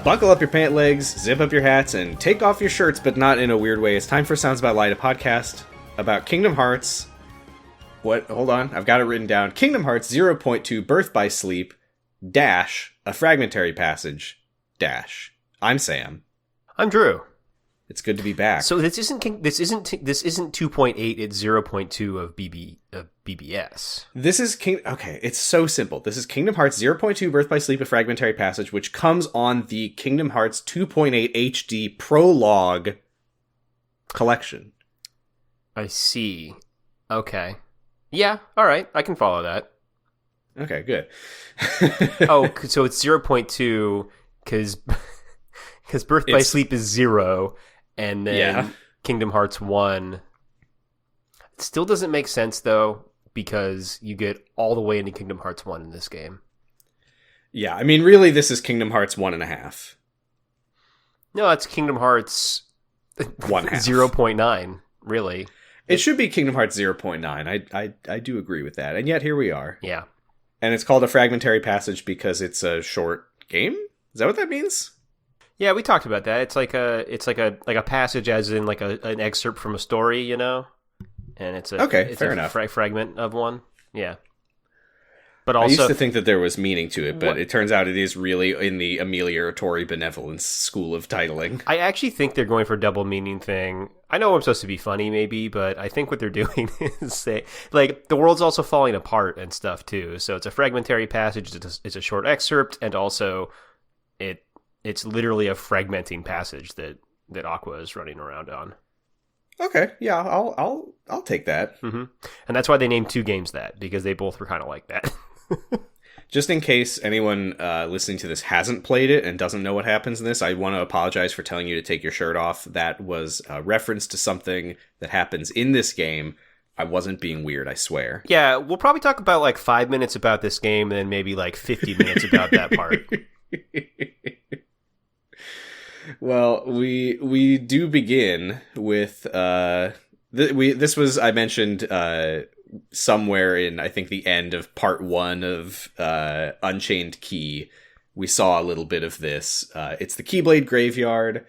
Buckle up your pant legs, zip up your hats, and take off your shirts, but not in a weird way. It's time for Sounds About Light, a podcast about Kingdom Hearts. What? Hold on. I've got it written down. Kingdom Hearts 0.2 Birth by Sleep dash A Fragmentary Passage dash. I'm Sam. I'm Drew. It's good to be back. So this isn't 2.8. It's 0.2 of BBS. This is Okay, it's so simple. This is Kingdom Hearts 0.2 Birth by Sleep, A Fragmentary Passage, which comes on the Kingdom Hearts 2.8 HD Prologue collection. I see. Okay. Yeah. All right. I can follow that. Okay. Good. Oh, so it's 0.2 because Birth by Sleep is 0. And then Kingdom Hearts 1. It still doesn't make sense, though, because you get all the way into Kingdom Hearts 1 in this game. Yeah, I mean, really, this is Kingdom Hearts 1.5. No, it's Kingdom Hearts 0.9, really. It should be Kingdom Hearts 0.9. I do agree with that. And yet, here we are. Yeah. And it's called A Fragmentary Passage because it's a short game? Is that what that means? Yeah, we talked about that. It's like a passage, as in like an excerpt from a story, you know, and it's fair enough. Fragment of one. Yeah, but also I used to think that there was meaning to it, but it turns out it is really in the amelioratory benevolence school of titling. I actually think they're going for a double meaning thing. I know I'm supposed to be funny, maybe, but I think what they're doing is say like the world's also falling apart and stuff too. So it's a fragmentary passage. It's a short excerpt, and also It's literally a fragmenting passage that Aqua is running around on. Okay, yeah, I'll take that. Mm-hmm. And that's why they named two games that, because they both were kind of like that. Just in case anyone listening to this hasn't played it and doesn't know what happens in this, I want to apologize for telling you to take your shirt off. That was a reference to something that happens in this game. I wasn't being weird, I swear. Yeah, we'll probably talk about like 5 minutes about this game and then maybe like 50 minutes about that part. Well, we do begin with this was, I mentioned somewhere in, I think, the end of part 1 of Unchained Key. We saw a little bit of this. It's the Keyblade Graveyard.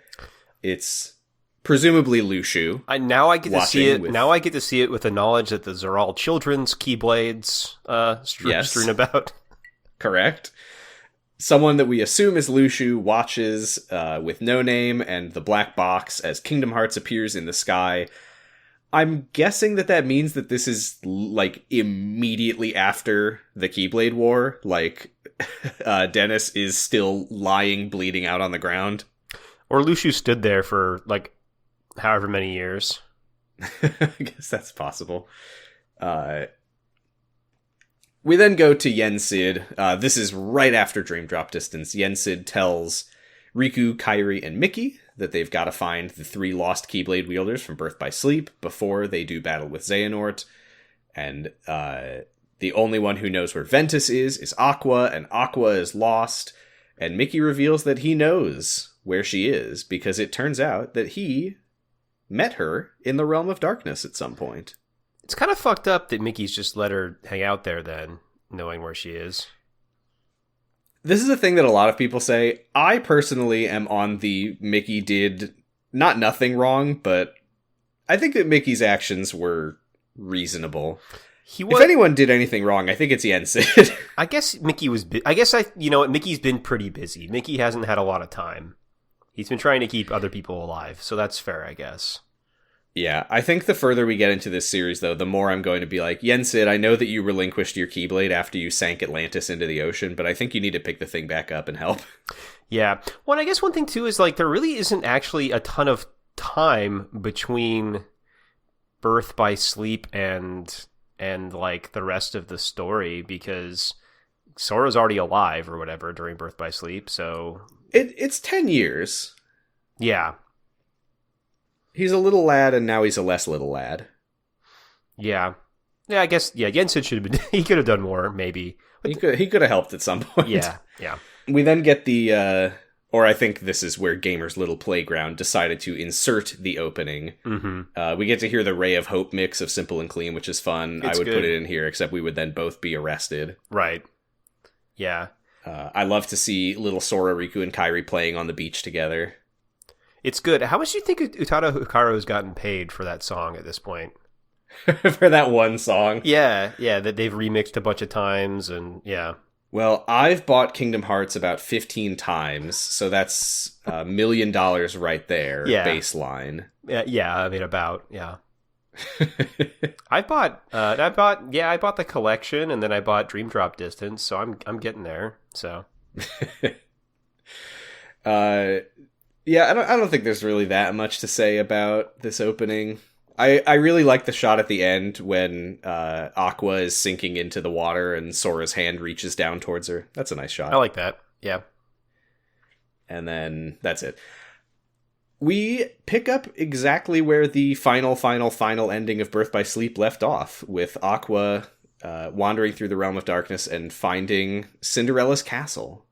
It's presumably Lushu. Now I get to see it. Now I get to see it with the knowledge that those are all children's Keyblades strewn about. Correct. Someone that we assume is Lushu watches with No Name and the black box as Kingdom Hearts appears in the sky. I'm guessing that means that this is like immediately after the Keyblade War. Like Dennis is still lying, bleeding out on the ground. Or Lushu stood there for like however many years. I guess that's possible. We then go to Yensid. This is right after Dream Drop Distance. Yensid tells Riku, Kairi, and Mickey that they've got to find the 3 lost Keyblade wielders from Birth by Sleep before they do battle with Xehanort. And the only one who knows where Ventus is Aqua, and Aqua is lost. And Mickey reveals that he knows where she is because it turns out that he met her in the Realm of Darkness at some point. It's kind of fucked up that Mickey's just let her hang out there then, knowing where she is. This is a thing that a lot of people say. I personally am on the Mickey did not nothing wrong, but I think that Mickey's actions were reasonable. If anyone did anything wrong, I think it's Yensid. I guess Mickey was... Mickey's been pretty busy. Mickey hasn't had a lot of time. He's been trying to keep other people alive, so that's fair, I guess. Yeah, I think the further we get into this series, though, the more I'm going to be like, Yensid, I know that you relinquished your Keyblade after you sank Atlantis into the ocean, but I think you need to pick the thing back up and help. Yeah. Well, I guess one thing, too, is like there really isn't actually a ton of time between Birth by Sleep and like the rest of the story, because Sora's already alive or whatever during Birth by Sleep, so... It's 10 years. Yeah. He's a little lad, and now he's a less little lad. Yeah. Yeah, I guess, Yensid should have been... He could have done more, maybe. He could have helped at some point. Yeah. We then get the... or I think this is where Gamer's Little Playground decided to insert the opening. Mm-hmm. We get to hear the Ray of Hope mix of Simple and Clean, which is fun. I would put it in here, except we would then both be arrested. Right. Yeah. I love to see little Sora, Riku, and Kairi playing on the beach together. It's good. How much do you think Utada Hikaru has gotten paid for that song at this point? For that one song? Yeah, that they've remixed a bunch of times, and yeah. Well, I've bought Kingdom Hearts about 15 times, so that's $1 million right there, baseline. Yeah, I mean, yeah. I bought the collection, and then I bought Dream Drop Distance, so I'm getting there. So, yeah, I don't think there's really that much to say about this opening. I really like the shot at the end when Aqua is sinking into the water and Sora's hand reaches down towards her. That's a nice shot. I like that. Yeah. And then that's it. We pick up exactly where the final ending of Birth by Sleep left off, with Aqua wandering through the realm of darkness and finding Cinderella's castle.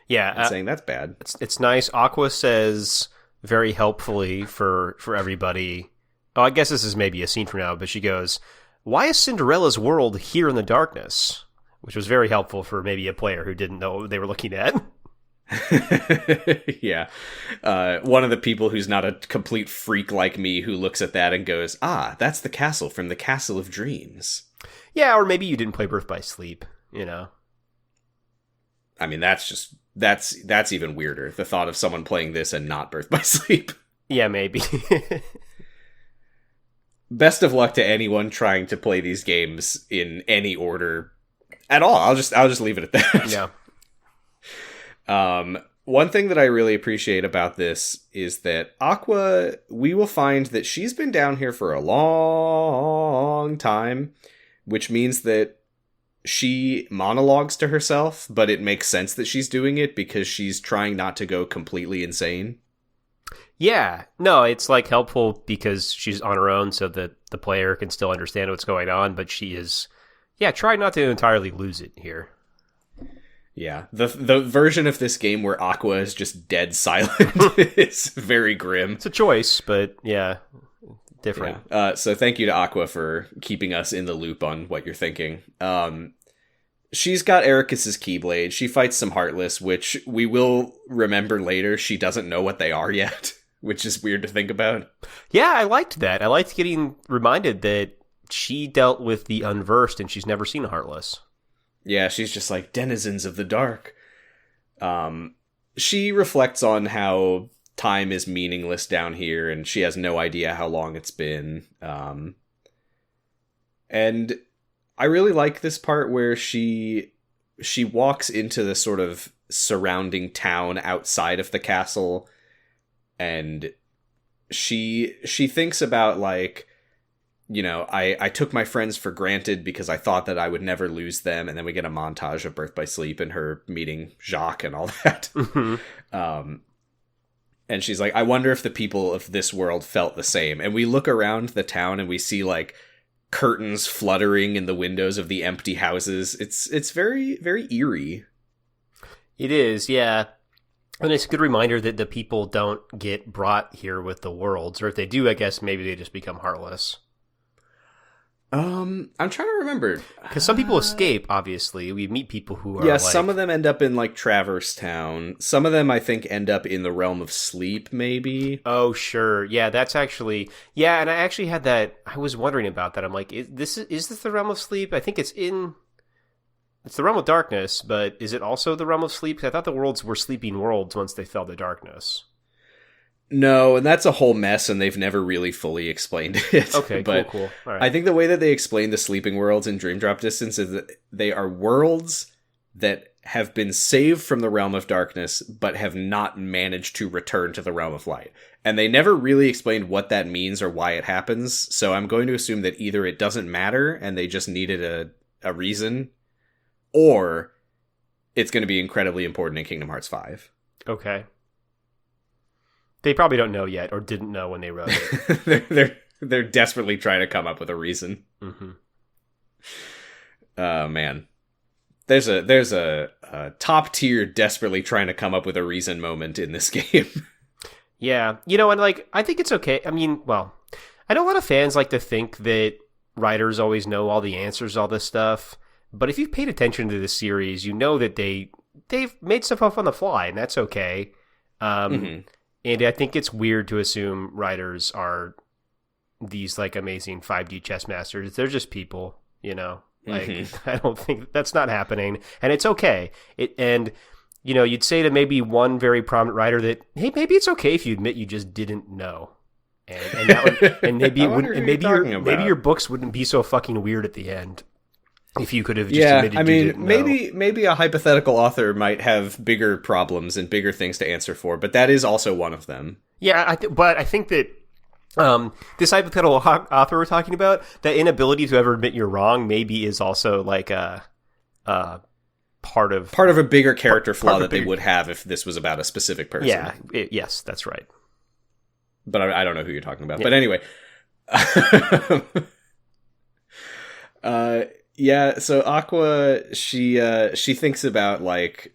Yeah. And saying that's bad. It's nice. Aqua says very helpfully for everybody. Oh, I guess this is maybe a scene from now, but she goes, "Why is Cinderella's world here in the darkness?" Which was very helpful for maybe a player who didn't know what they were looking at. Yeah. One of the people who's not a complete freak like me who looks at that and goes, that's the castle from the Castle of Dreams. Yeah, or maybe you didn't play Birth by Sleep, you know? I mean, that's even weirder. The thought of someone playing this and not Birth by Sleep. Yeah, maybe. Best of luck to anyone trying to play these games in any order at all. I'll just leave it at that. Yeah. One thing that I really appreciate about this is that Aqua, we will find that she's been down here for a long time, which means that she monologues to herself, but it makes sense that she's doing it because she's trying not to go completely insane. Yeah, no, it's like helpful because she's on her own so that the player can still understand what's going on, but she is, trying not to entirely lose it here. Yeah, the version of this game where Aqua is just dead silent is very grim. It's a choice, but different. Yeah. So thank you to Aqua for keeping us in the loop on what you're thinking. She's got Ericus's Keyblade. She fights some Heartless, which we will remember later. She doesn't know what they are yet, which is weird to think about. Yeah, I liked that. I liked getting reminded that she dealt with the Unversed and she's never seen a Heartless. Yeah, she's just like, denizens of the dark. She reflects on how time is meaningless down here, and she has no idea how long it's been. And I really like this part where she walks into the sort of surrounding town outside of the castle, and she thinks about, like, you know, I took my friends for granted because I thought that I would never lose them. And then we get a montage of Birth by Sleep and her meeting Jacques and all that. Mm-hmm. And she's like, I wonder if the people of this world felt the same. And we look around the town and we see, like, curtains fluttering in the windows of the empty houses. It's very, very eerie. It is, yeah. And it's a good reminder that the people don't get brought here with the worlds. Or if they do, I guess maybe they just become heartless. I'm trying to remember. Because some people escape, obviously. We meet people who are like... some of them end up in, like, Traverse Town. Some of them, I think, end up in the Realm of Sleep, maybe. Oh, sure. Yeah, that's actually... Yeah, and I actually had that... I was wondering about that. I'm like, is this the Realm of Sleep? I think it's in... It's the Realm of Darkness, but is it also the Realm of Sleep? Because I thought the worlds were sleeping worlds once they fell to darkness. No, and that's a whole mess, and they've never really fully explained it. Okay, but cool. All right. I think the way that they explain the sleeping worlds in Dream Drop Distance is that they are worlds that have been saved from the Realm of Darkness, but have not managed to return to the Realm of Light. And they never really explained what that means or why it happens, so I'm going to assume that either it doesn't matter, and they just needed a reason, or it's going to be incredibly important in Kingdom Hearts 5. Okay. They probably don't know yet, or didn't know when they wrote it. they're desperately trying to come up with a reason. Mm-hmm. Man, there's a top tier desperately trying to come up with a reason moment in this game. Yeah, and like I think it's okay. I mean, well, I know a lot of fans like to think that writers always know all the answers, all this stuff. But if you've paid attention to this series, you know that they've made stuff up on the fly, and that's okay. And I think it's weird to assume writers are these like amazing 5D chess masters. They're just people, you know. Like I don't think that's not happening, and it's okay. And you know, you'd say to maybe one very prominent writer that, hey, maybe it's okay if you admit you just didn't know, and that would, and maybe it wouldn't, and maybe your books wouldn't be so fucking weird at the end if you could have just admitted you didn't know. Maybe a hypothetical author might have bigger problems and bigger things to answer for, but that is also one of them. Yeah, but I think that this hypothetical author we're talking about, that inability to ever admit you're wrong, maybe is also like a part of a bigger character flaw that they would have if this was about a specific person. Yeah, yes, that's right. But I don't know who you're talking about. Yeah. But anyway, yeah. So Aqua, she thinks about like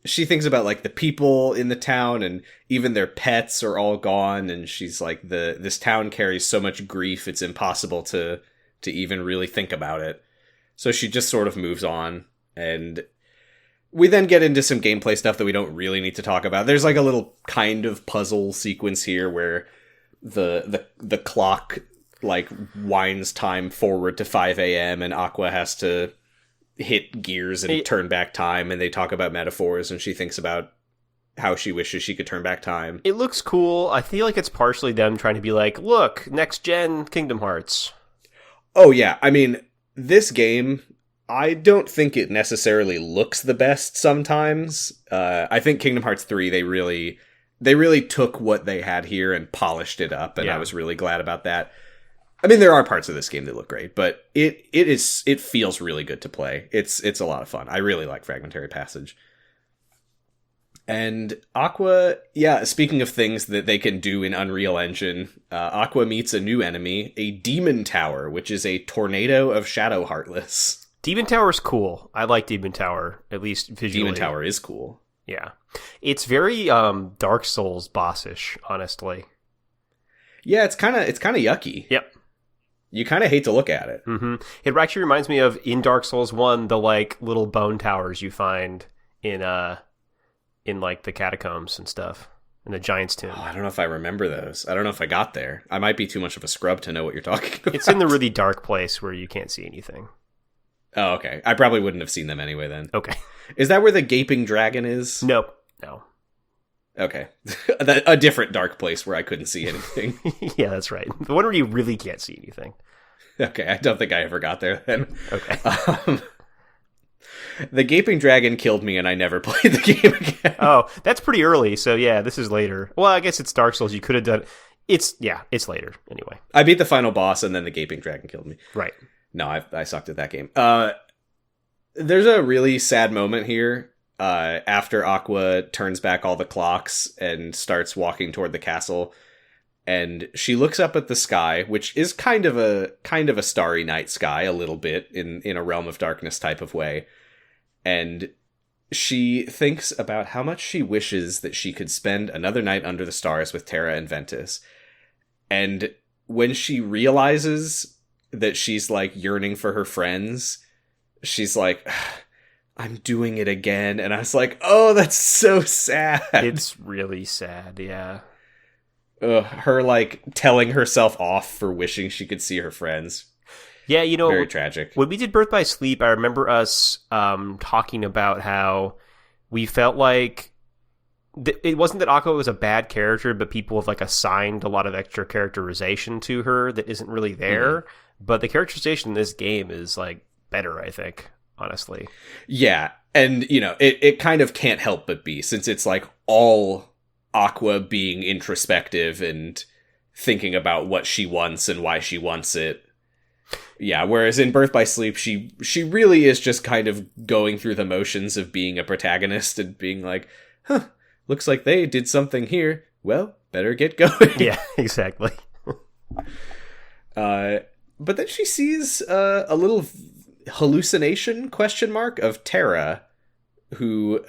the people in the town, and even their pets are all gone, and she's like, this town carries so much grief, it's impossible to even really think about it. So she just sort of moves on, and we then get into some gameplay stuff that we don't really need to talk about. There's like a little kind of puzzle sequence here where the clock like winds time forward to 5 a.m. and Aqua has to hit gears and turn back time, and they talk about metaphors, and she thinks about how she wishes she could turn back time. It looks cool. I feel like it's partially them trying to be like, look, next gen Kingdom Hearts. Oh yeah, I mean, this game, I don't think it necessarily looks the best sometimes. I think Kingdom Hearts 3, they really took what they had here and polished it up, and I was really glad about that. I mean, there are parts of this game that look great, but it feels really good to play. It's a lot of fun. I really like Fragmentary Passage. And Aqua, yeah, speaking of things that they can do in Unreal Engine, Aqua meets a new enemy, a Demon Tower, which is a tornado of Shadow Heartless. Demon Tower's cool. I like Demon Tower, at least visually. Demon Tower is cool. Yeah. It's very Dark Souls bossish, honestly. Yeah, it's kind of yucky. Yep. You kind of hate to look at it. Mm-hmm. It actually reminds me of, in Dark Souls 1, the like little bone towers you find in like the catacombs and stuff, in the Giant's Tomb. Oh, I don't know if I remember those. I don't know if I got there. I might be too much of a scrub to know what you're talking about. It's in the really dark place where you can't see anything. Oh, okay. I probably wouldn't have seen them anyway then. Okay. Is that where the gaping dragon is? Nope. No. Okay. A different dark place where I couldn't see anything. Yeah, that's right. The one where you really can't see anything. Okay, I don't think I ever got there then. Okay. The gaping dragon killed me and I never played the game again. Oh, that's pretty early, so yeah, this is later. Well, I guess it's Dark Souls. You could have done... It's later, anyway. I beat the final boss and then the gaping dragon killed me. Right. No, I sucked at that game. There's a really sad moment here after Aqua turns back all the clocks and starts walking toward the castle, and she looks up at the sky, which is kind of a starry night sky, a little bit in a Realm of Darkness type of way, and she thinks about how much she wishes that she could spend another night under the stars with Terra and Ventus. And when she realizes that she's like yearning for her friends, she's like, I'm doing it again. And I was like, oh, that's so sad. It's really sad, yeah. Her like telling herself off for wishing she could see her friends. Yeah, you know, very tragic. When we did Birth by Sleep, I remember us talking about how we felt like it wasn't that Aqua was a bad character, but people have like assigned a lot of extra characterization to her that isn't really there. Mm-hmm. But the characterization in this game is like better, I think, honestly. Yeah, and you know, it kind of can't help but be, since it's like all Aqua being introspective and thinking about what she wants and why she wants it. Yeah, whereas in Birth by Sleep, she really is just kind of going through the motions of being a protagonist and being like, huh, looks like they did something here. Well, better get going. Yeah, exactly. But then she sees a little hallucination, ? Of Terra, who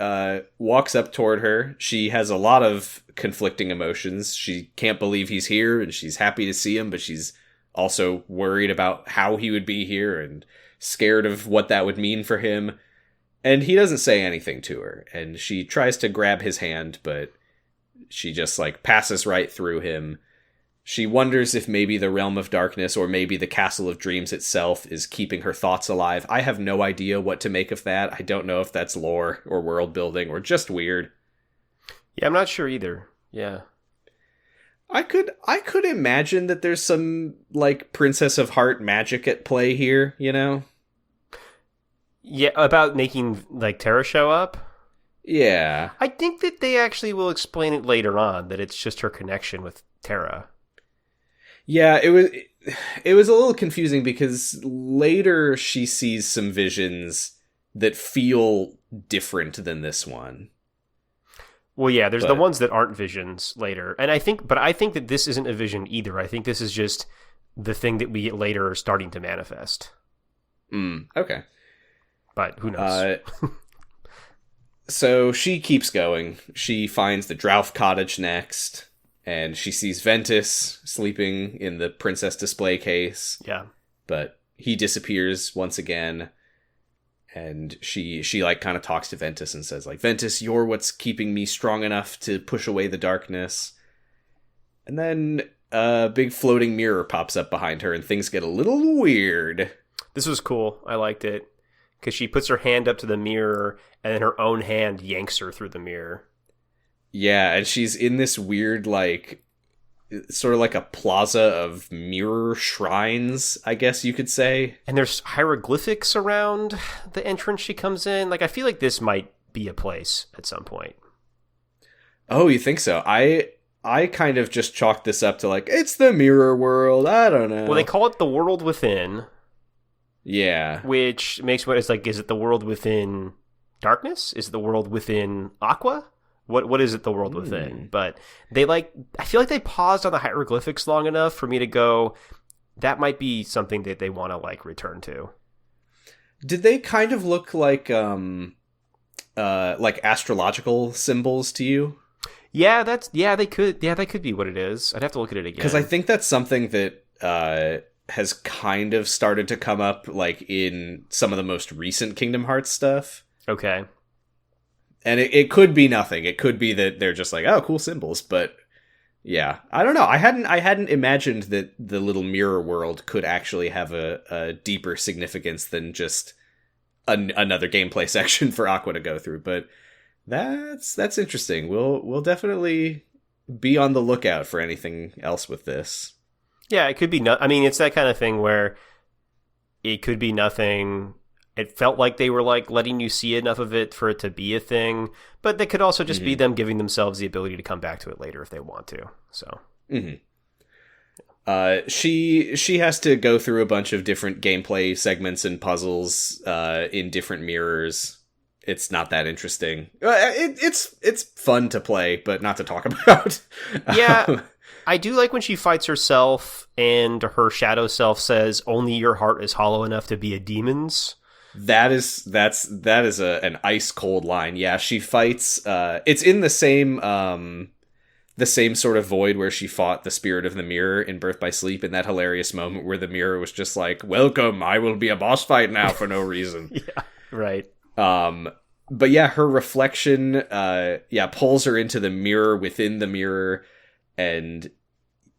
walks up toward her. She has a lot of conflicting emotions. She can't believe he's here, and she's happy to see him, but she's also worried about how he would be here, and scared of what that would mean for him. And he doesn't say anything to her. And she tries to grab his hand, but she just, like, passes right through him. She wonders if maybe the Realm of Darkness or maybe the Castle of Dreams itself is keeping her thoughts alive. I have no idea what to make of that. I don't know if that's lore or world building or just weird. Yeah, I'm not sure either. Yeah. I could imagine that there's some, like, Princess of Heart magic at play here, you know? Yeah, about making, like, Terra show up? Yeah. I think that they actually will explain it later on, that it's just her connection with Terra. Yeah, it was a little confusing because later she sees some visions that feel different than this one. Well, yeah, there's the ones that aren't visions later. And I think that this isn't a vision either. I think this is just the thing that we get later starting to manifest. Okay. But who knows? So she keeps going. She finds the Drouth Cottage next, and she sees Ventus sleeping in the princess display case. Yeah. But he disappears once again. And she like kind of talks to Ventus and says, like, Ventus, you're what's keeping me strong enough to push away the darkness. And then a big floating mirror pops up behind her and things get a little weird. This was cool. I liked it. Because she puts her hand up to the mirror and then her own hand yanks her through the mirror. Yeah, and she's in this weird, like, sort of like a plaza of mirror shrines, I guess you could say. And there's hieroglyphics around the entrance she comes in. Like, I feel like this might be a place at some point. Oh, you think so? I kind of just chalked this up to, like, it's the mirror world. I don't know. Well, they call it the world within. Yeah. Which makes what it's like, is it the world within darkness? Is it the world within Aqua? What is it, the world within? But I feel like they paused on the hieroglyphics long enough for me to go, that might be something that they want to, like, return to. Did they kind of look like astrological symbols to you? Yeah, they could be what it is. I'd have to look at it again. Because I think that's something that has kind of started to come up, like, in some of the most recent Kingdom Hearts stuff. Okay. And it could be nothing. It could be that they're just like, oh, cool symbols. But yeah, I don't know. I hadn't imagined that the little mirror world could actually have a deeper significance than just another gameplay section for Aqua to go through. But that's interesting. We'll definitely be on the lookout for anything else with this. Yeah, it could be. I mean, it's that kind of thing where it could be nothing. It felt like they were, like, letting you see enough of it for it to be a thing, but it could also just be them giving themselves the ability to come back to it later if they want to. So, she has to go through a bunch of different gameplay segments and puzzles in different mirrors. It's not that interesting. It's fun to play, but not to talk about. Yeah, I do like when she fights herself and her shadow self says, "Only your heart is hollow enough to be a demon's." That is an ice cold line. Yeah, she fights. It's in the same sort of void where she fought the spirit of the mirror in Birth by Sleep. In that hilarious moment where the mirror was just like, "Welcome, I will be a boss fight now for no reason." Yeah, right. But yeah, her reflection, pulls her into the mirror within the mirror, and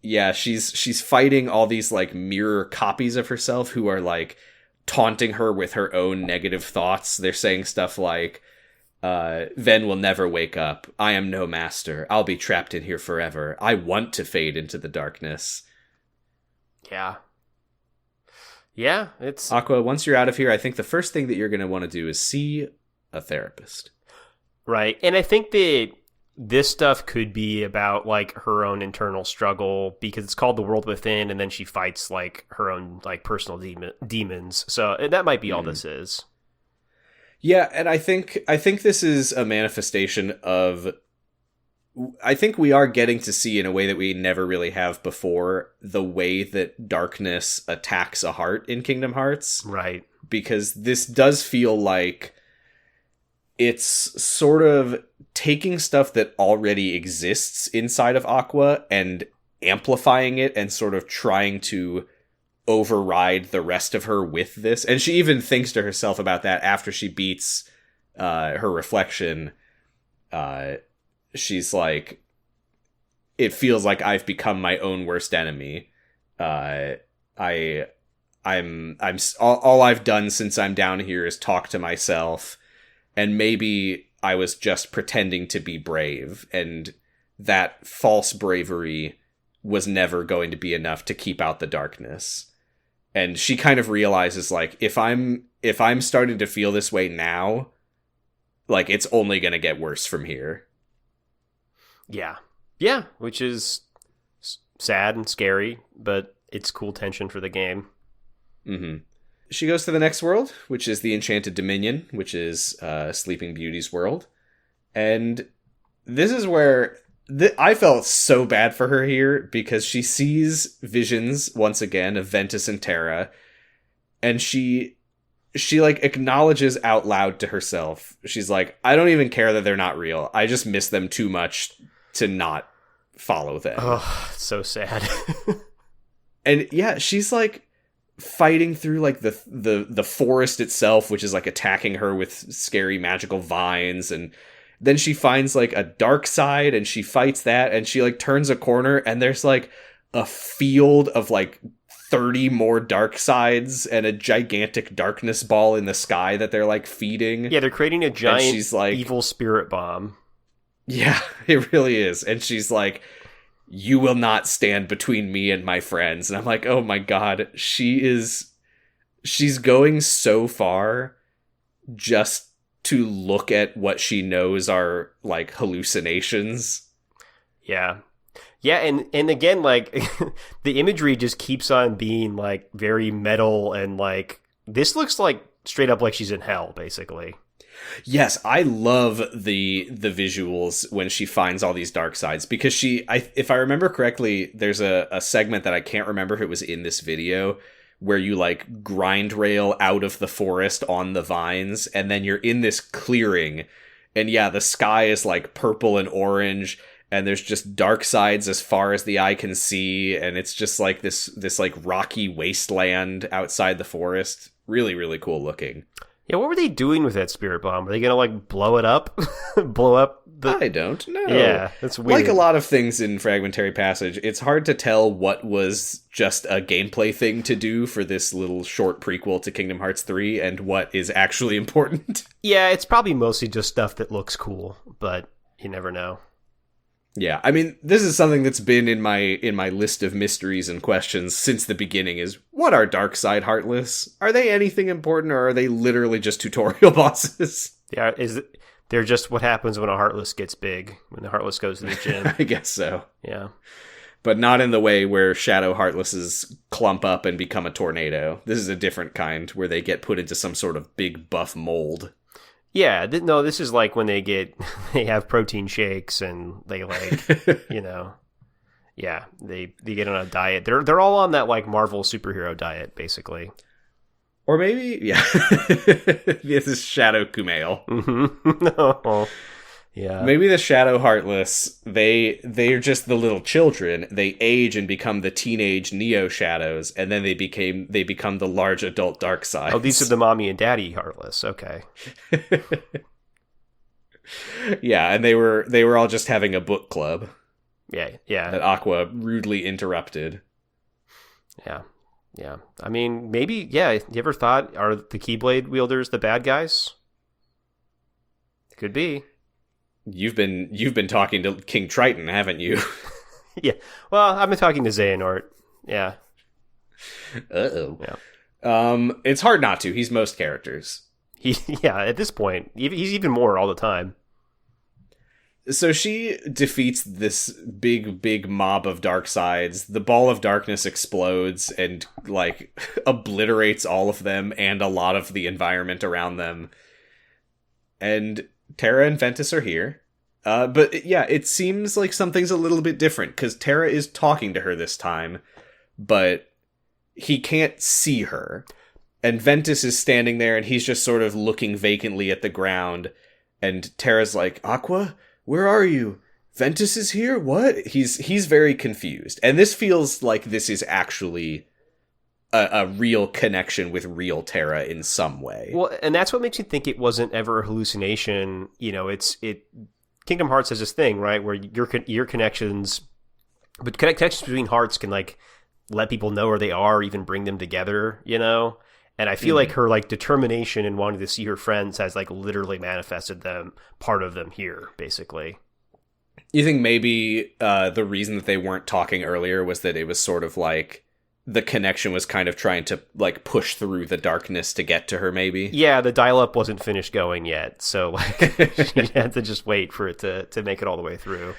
yeah, she's fighting all these, like, mirror copies of herself who are, like, taunting her with her own negative thoughts. They're saying stuff like, Ven will never wake up. I am no master. I'll be trapped in here forever. I want to fade into the darkness. Yeah. Yeah, it's... Aqua, once you're out of here, I think the first thing that you're going to want to do is see a therapist. Right, and I think that this stuff could be about, like, her own internal struggle, because it's called the world within, and then she fights, like, her own, like, personal demons. So that might be all this is. Yeah, and I think this is a manifestation of... I think we are getting to see, in a way that we never really have before, the way that darkness attacks a heart in Kingdom Hearts. Right. Because this does feel like it's sort of taking stuff that already exists inside of Aqua and amplifying it and sort of trying to override the rest of her with this. And she even thinks to herself about that after she beats her reflection. She's like, it feels like I've become my own worst enemy. I'm all I've done since I'm down here is talk to myself, and maybe I was just pretending to be brave, and that false bravery was never going to be enough to keep out the darkness. And she kind of realizes, like, if I'm starting to feel this way now, like, it's only going to get worse from here. Yeah. Yeah, which is sad and scary, but it's cool tension for the game. Mm-hmm. She goes to the next world, which is the Enchanted Dominion, which is Sleeping Beauty's world. And this is where I felt so bad for her here, because she sees visions, once again, of Ventus and Terra, and she like acknowledges out loud to herself. She's like, I don't even care that they're not real. I just miss them too much to not follow them. Oh, so sad. And yeah, she's like fighting through like the forest itself, which is like attacking her with scary magical vines, and then she finds like a dark side and she fights that, and she like turns a corner and there's like a field of like 30 more dark sides and a gigantic darkness ball in the sky that they're like feeding. Yeah, they're creating a giant she's like, evil spirit bomb. Yeah, it really is. And she's like, you will not stand between me and my friends. And I'm like, oh my god, she's going so far just to look at what she knows are like hallucinations. Yeah. Yeah, and again, like, the imagery just keeps on being like very metal, and like, this looks like straight up like she's in hell, basically. Yes, I love the visuals when she finds all these dark sides, because if I remember correctly, there's a segment that I can't remember if it was in this video, where you like grind rail out of the forest on the vines, and then you're in this clearing, and yeah, the sky is like purple and orange, and there's just dark sides as far as the eye can see, and it's just like this like rocky wasteland outside the forest. Really, really cool looking. Yeah, what were they doing with that spirit bomb? Are they gonna like blow it up? Blow up the... I don't know. Yeah, that's weird. Like a lot of things in Fragmentary Passage, it's hard to tell what was just a gameplay thing to do for this little short prequel to Kingdom Hearts 3 and what is actually important. Yeah, it's probably mostly just stuff that looks cool, but you never know. Yeah, I mean, this is something that's been in my list of mysteries and questions since the beginning, is what are Darkside Heartless? Are they anything important, or are they literally just tutorial bosses? Yeah, they're just what happens when a Heartless gets big, when the Heartless goes to the gym. I guess so. Yeah. But not in the way where Shadow Heartlesses clump up and become a tornado. This is a different kind, where they get put into some sort of big buff mold. Yeah, no, this is like when they have protein shakes, and they like, yeah, they get on a diet. They're all on that like Marvel superhero diet, basically. Or maybe, yeah, this is Shadow Kumail. Mm-hmm. No. Yeah. Maybe the Shadow Heartless, they're just the little children. They age and become the teenage Neo Shadows, and then they become the large adult Darksides. Oh, these are the mommy and daddy Heartless. Okay. Yeah, and they were all just having a book club. Yeah. That Aqua rudely interrupted. Yeah. Yeah. I mean, maybe, yeah, you ever thought, are the Keyblade wielders the bad guys? Could be. You've been talking to King Triton, haven't you? Yeah. Well, I've been talking to Xehanort. Yeah. Uh-oh. Yeah. It's hard not to. He's most characters. Yeah, at this point, he's even more all the time. So she defeats this big mob of Darksides. The ball of darkness explodes and like obliterates all of them and a lot of the environment around them. And Terra and Ventus are here. But yeah, it seems like something's a little bit different, because Terra is talking to her this time, but he can't see her. And Ventus is standing there, and he's just sort of looking vacantly at the ground. And Terra's like, Aqua, where are you? Ventus is here? What? He's very confused. And this feels like this is actually a real connection with real Terra in some way. Well, and that's what makes you think it wasn't ever a hallucination. You know, Kingdom Hearts has this thing, right, where your connections, but connections between hearts can like let people know where they are, or even bring them together, you know? And I feel like her like determination in wanting to see her friends has like literally manifested part of them here, basically. You think maybe the reason that they weren't talking earlier was that it was sort of like the connection was kind of trying to like push through the darkness to get to her, maybe? Yeah, the dial-up wasn't finished going yet, so like she had to just wait for it to make it all the way through.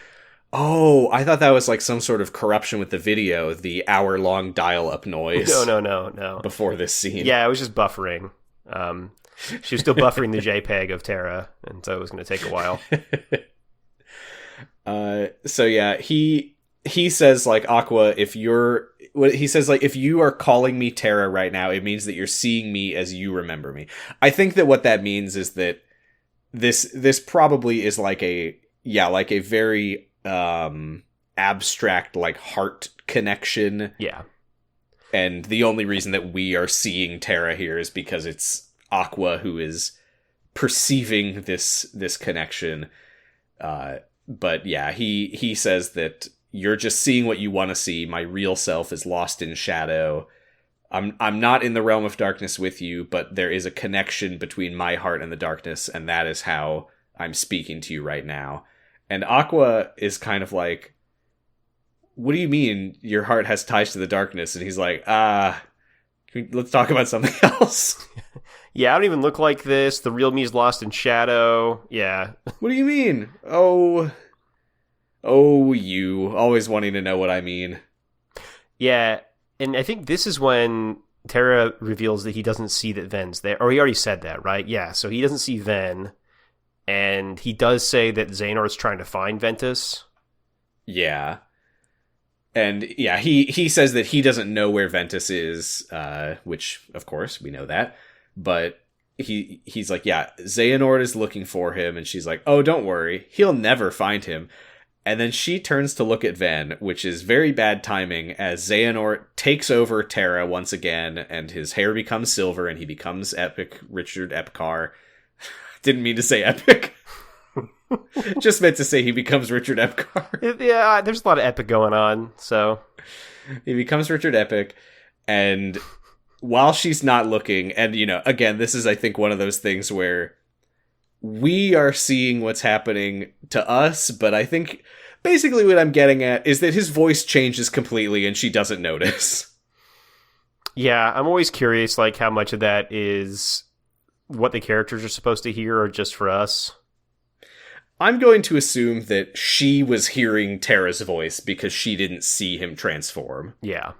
Oh, I thought that was like some sort of corruption with the video, the hour-long dial-up noise. No. Before this scene. Yeah, it was just buffering. She was still buffering the JPEG of Terra, and so it was going to take a while. So yeah, he says like, Aqua, if you are calling me Terra right now, it means that you're seeing me as you remember me. I think that what that means is that this probably is like a very abstract like heart connection. Yeah. And the only reason that we are seeing Terra here is because it's Aqua who is perceiving this connection. But yeah, he says that you're just seeing what you want to see. My real self is lost in shadow. I'm not in the realm of darkness with you, but there is a connection between my heart and the darkness, and that is how I'm speaking to you right now. And Aqua is kind of like, what do you mean your heart has ties to the darkness? And he's like, let's talk about something else. Yeah, I don't even look like this. The real me is lost in shadow. Yeah. What do you mean? Oh, you always wanting to know what I mean. Yeah, and I think this is when Terra reveals that he doesn't see that Ven's there. Or he already said that, right? Yeah, so he doesn't see Ven. And he does say that Xehanort's trying to find Ventus. Yeah. And yeah, he says that he doesn't know where Ventus is, which, of course, we know that. But he's like, yeah, Xehanort is looking for him. And she's like, oh, don't worry. He'll never find him. And then she turns to look at Ven, which is very bad timing, as Xehanort takes over Terra once again, and his hair becomes silver, and he becomes Epic Richard Epcar. Didn't mean to say epic. Just meant to say he becomes Richard Epcar. Yeah, there's a lot of epic going on, so. He becomes Richard Epic, and while she's not looking, and, you know, again, this is, I think, one of those things where we are seeing what's happening to us, but I think basically what I'm getting at is that his voice changes completely, and she doesn't notice. Yeah, I'm always curious, like, how much of that is what the characters are supposed to hear or just for us. I'm going to assume that she was hearing Terra's voice because she didn't see him transform. Yeah.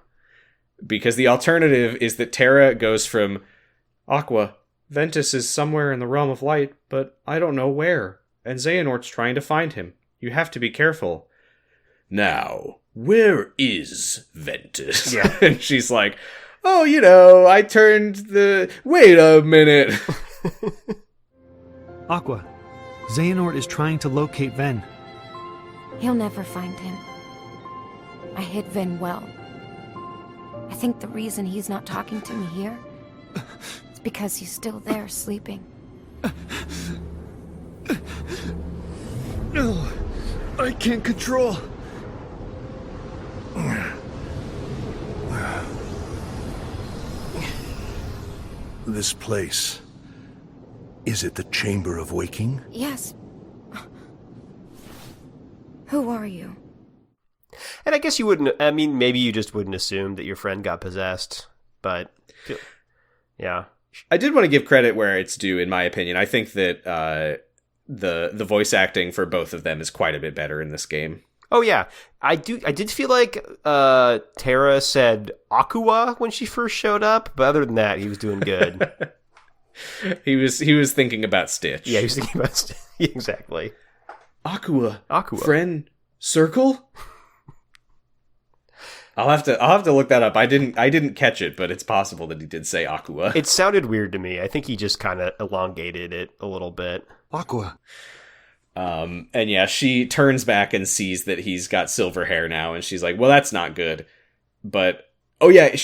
Because the alternative is that Terra goes from, Aqua, Ventus is somewhere in the realm of light, but I don't know where. And Xehanort's trying to find him. You have to be careful. Now, where is Ventus? Yeah. And she's like, oh, you know, I turned the... Wait a minute. Aqua, Xehanort is trying to locate Ven. He'll never find him. I hid Ven well. I think the reason he's not talking to me here is because he's still there sleeping. No, I can't control. This place. Is it the Chamber of Waking? Yes. Who are you? And I guess you wouldn't, I mean, maybe you just wouldn't assume that your friend got possessed, but yeah. I did want to give credit where it's due, in my opinion. I think that the voice acting for both of them is quite a bit better in this game. Oh yeah, I did feel like Terra said Aqua when she first showed up, but other than that, he was doing good. He was thinking about Stitch. Yeah, he was thinking about Stitch. Exactly. Aqua. Friend circle? I'll have to look that up. I didn't catch it, but it's possible that he did say Aqua. It sounded weird to me. I think he just kind of elongated it a little bit. Aqua. And yeah, she turns back and sees that he's got silver hair now, and she's like, well, that's not good. But Oh yeah,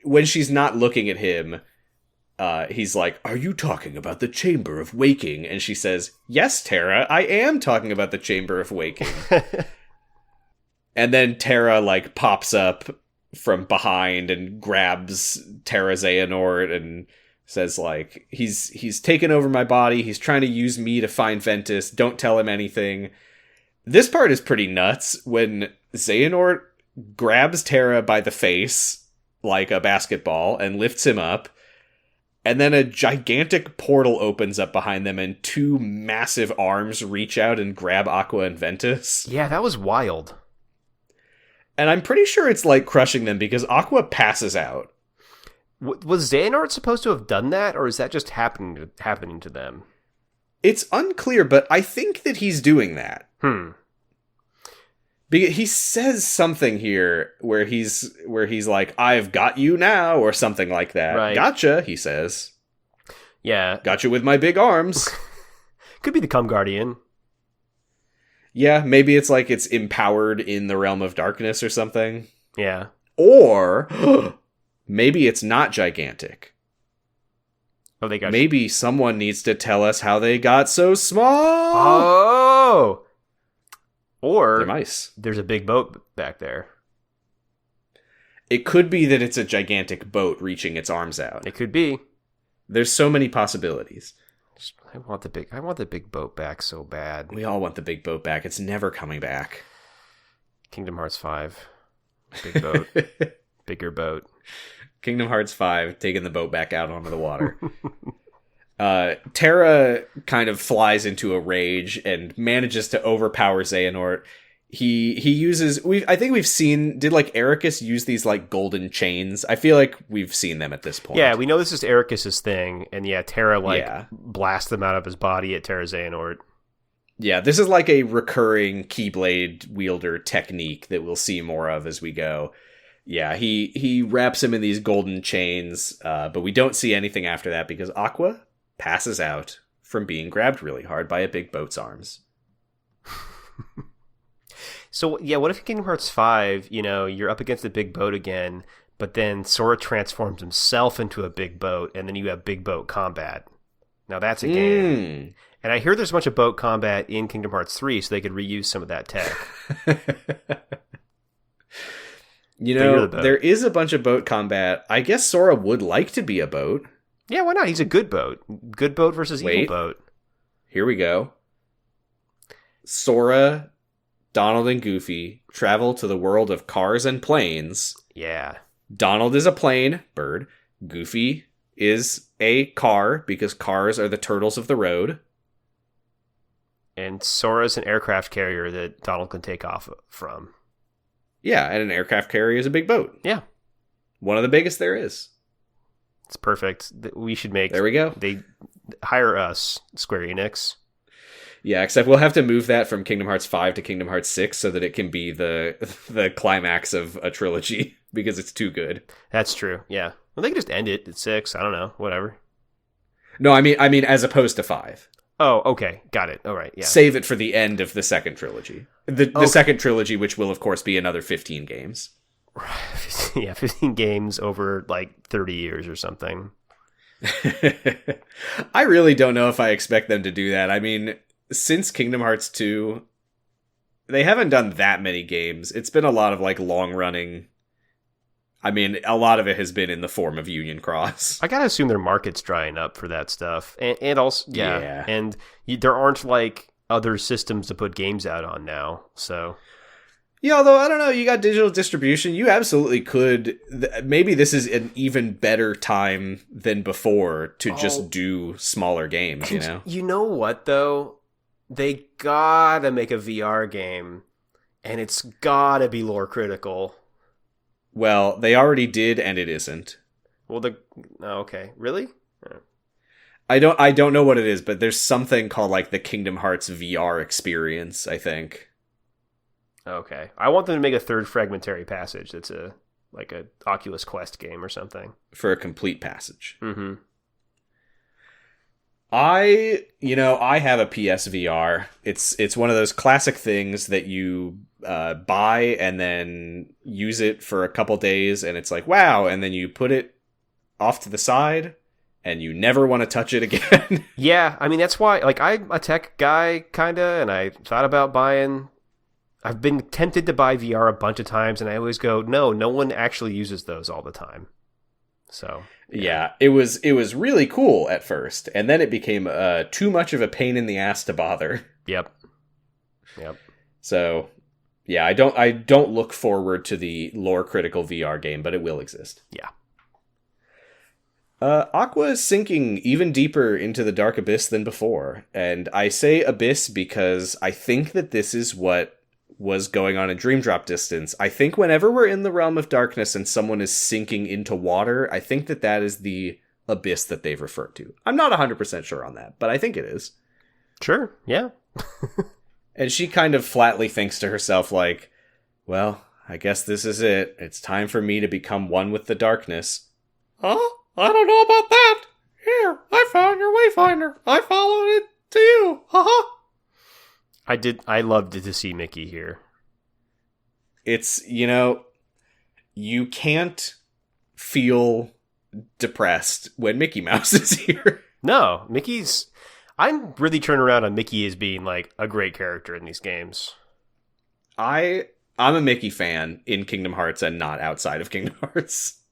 when she's not looking at him, he's like, "Are you talking about the Chamber of Waking?" And she says, "Yes, Terra, I am talking about the Chamber of Waking." And then Terra like pops up from behind and grabs Terra Xehanort and says like, he's taken over my body. He's trying to use me to find Ventus. Don't tell him anything. This part is pretty nuts when Xehanort grabs Terra by the face like a basketball and lifts him up. And then a gigantic portal opens up behind them and two massive arms reach out and grab Aqua and Ventus. Yeah, that was wild. And I'm pretty sure it's like crushing them because Aqua passes out. Was Xehanort supposed to have done that, or is that just happening to them? It's unclear, but I think that he's doing that. Because he says something here where he's like, "I've got you now," or something like that. Right. "Gotcha," he says. Yeah. "Gotcha with my big arms." Could be the Cum Guardian. Yeah, maybe it's like it's empowered in the realm of darkness or something. Yeah. Or maybe it's not gigantic. Oh, they got maybe someone needs to tell us how they got so small. Oh! Or they're mice. There's a big boat back there. It could be that it's a gigantic boat reaching its arms out. It could be. There's so many possibilities. I want the big boat back so bad. We all want the big boat back. It's never coming back. Kingdom Hearts 5. Big boat. Bigger boat. Kingdom Hearts 5, taking the boat back out onto the water. Terra kind of flies into a rage and manages to overpower Xehanort. He uses... I think we've seen... Did, like, Ericus use these, like, golden chains? I feel like we've seen them at this point. Yeah, we know this is Ericus's thing, and yeah, Terra, blasts them out of his body at Terra Xehanort. Yeah, this is like a recurring Keyblade wielder technique that we'll see more of as we go. Yeah, he wraps him in these golden chains, but we don't see anything after that because Aqua passes out from being grabbed really hard by a big boat's arms. So, yeah, what if in Kingdom Hearts 5, you're up against a big boat again, but then Sora transforms himself into a big boat, and then you have big boat combat. Now that's a game. And I hear there's a bunch of boat combat in Kingdom Hearts 3, so they could reuse some of that tech. There is a bunch of boat combat. I guess Sora would like to be a boat. Yeah, why not? He's a good boat. Good boat versus evil boat. Here we go. Sora, Donald, and Goofy travel to the world of cars and planes. Yeah. Donald is a plane, bird. Goofy is a car, because cars are the turtles of the road. And Sora's an aircraft carrier that Donald can take off from. Yeah, and an aircraft carrier is a big boat. Yeah. One of the biggest there is. It's perfect. We should make... There we go. They hire us, Square Enix. Yeah, except we'll have to move that from Kingdom Hearts 5 to Kingdom Hearts 6 so that it can be the climax of a trilogy, because it's too good. That's true, yeah. Well, they can just end it at 6. I don't know, whatever. No, I mean as opposed to 5. Oh, okay. Got it. All right, yeah. Save it for the end of the second trilogy. The second trilogy, which will, of course, be another 15 games. Yeah, 15 games over, 30 years or something. I really don't know if I expect them to do that. I mean, since Kingdom Hearts 2, they haven't done that many games. It's been a lot of, long-running... I mean, a lot of it has been in the form of Union Cross. I gotta assume their market's drying up for that stuff. And also, yeah. And there aren't, other systems to put games out on now, so... Yeah, although, I don't know, you got digital distribution, you absolutely could... Maybe this is an even better time than before to just do smaller games, you know? You know what, though? They gotta make a VR game, and it's gotta be lore critical. Well, they already did, and it isn't. Well, okay. Really? I don't know what it is, but there's something called, the Kingdom Hearts VR experience, I think. Okay. I want them to make a third Fragmentary Passage that's a Oculus Quest game or something. For a complete passage. Mm-hmm. I have a PSVR. It's one of those classic things that you buy and then use it for a couple days, and it's like, wow, and then you put it off to the side, and you never want to touch it again. Yeah, I mean, that's why, like, I'm a tech guy, kind of, and I thought about buying... I've been tempted to buy VR a bunch of times, and I always go, no one actually uses those all the time. So... Yeah, it was really cool at first, and then it became too much of a pain in the ass to bother. Yep. So, yeah, I don't look forward to the lore critical VR game, but it will exist. Yeah. Aqua is sinking even deeper into the dark abyss than before, and I say abyss because I think that this is what was going on in Dream Drop Distance. I think whenever we're in the realm of darkness and someone is sinking into water, I think that is the abyss that they've referred to. I'm not 100% sure on that, but I think it is. Sure, yeah. And she kind of flatly thinks to herself, like, well, I guess this is it. It's time for me to become one with the darkness. Huh? I don't know about that. Here, I found your wayfinder. I followed it to you. Haha. I loved to see Mickey here. It's, you can't feel depressed when Mickey Mouse is here. No, I'm really turning around on Mickey as being, like, a great character in these games. I'm a Mickey fan in Kingdom Hearts and not outside of Kingdom Hearts.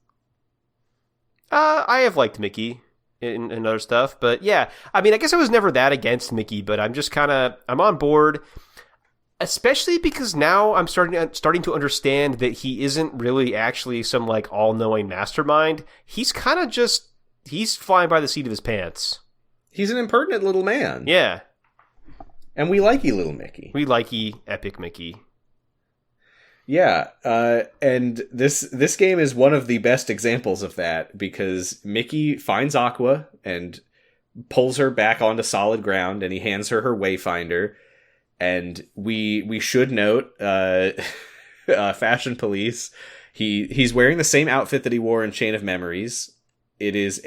I have liked Mickey in other stuff, but yeah, I mean, I guess I was never that against Mickey, but I'm just I'm on board, especially because now I'm starting to understand that he isn't really actually some, like, all-knowing mastermind. He's kind of he's flying by the seat of his pants. He's an impertinent little man. Yeah. And we likey little Mickey. We likey epic Mickey. Yeah, and this game is one of the best examples of that, because Mickey finds Aqua and pulls her back onto solid ground, and he hands her wayfinder. And we should note, Fashion Police, he's wearing the same outfit that he wore in Chain of Memories. It is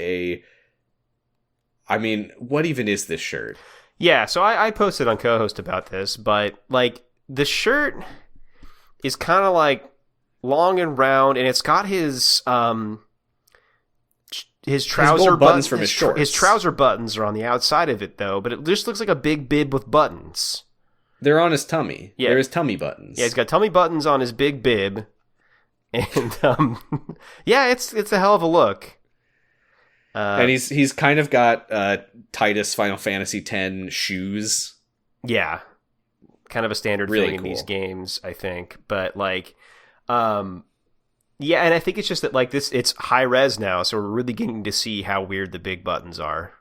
what even is this shirt? Yeah, so I posted on Co-Host about this, but, like, the shirt is kind of, like, long and round, and it's got his trouser buttons from his shorts. His trouser buttons are on the outside of it, though, but it just looks like a big bib with buttons. They're on his tummy. Yeah. They're his tummy buttons. Yeah, he's got tummy buttons on his big bib, and yeah, it's a hell of a look. And he's kind of got Titus Final Fantasy X shoes. Yeah. Kind of a standard really thing in cool. these games, I think. But, like, yeah, and I think it's just that, like, it's high res now, so we're really getting to see how weird the big buttons are.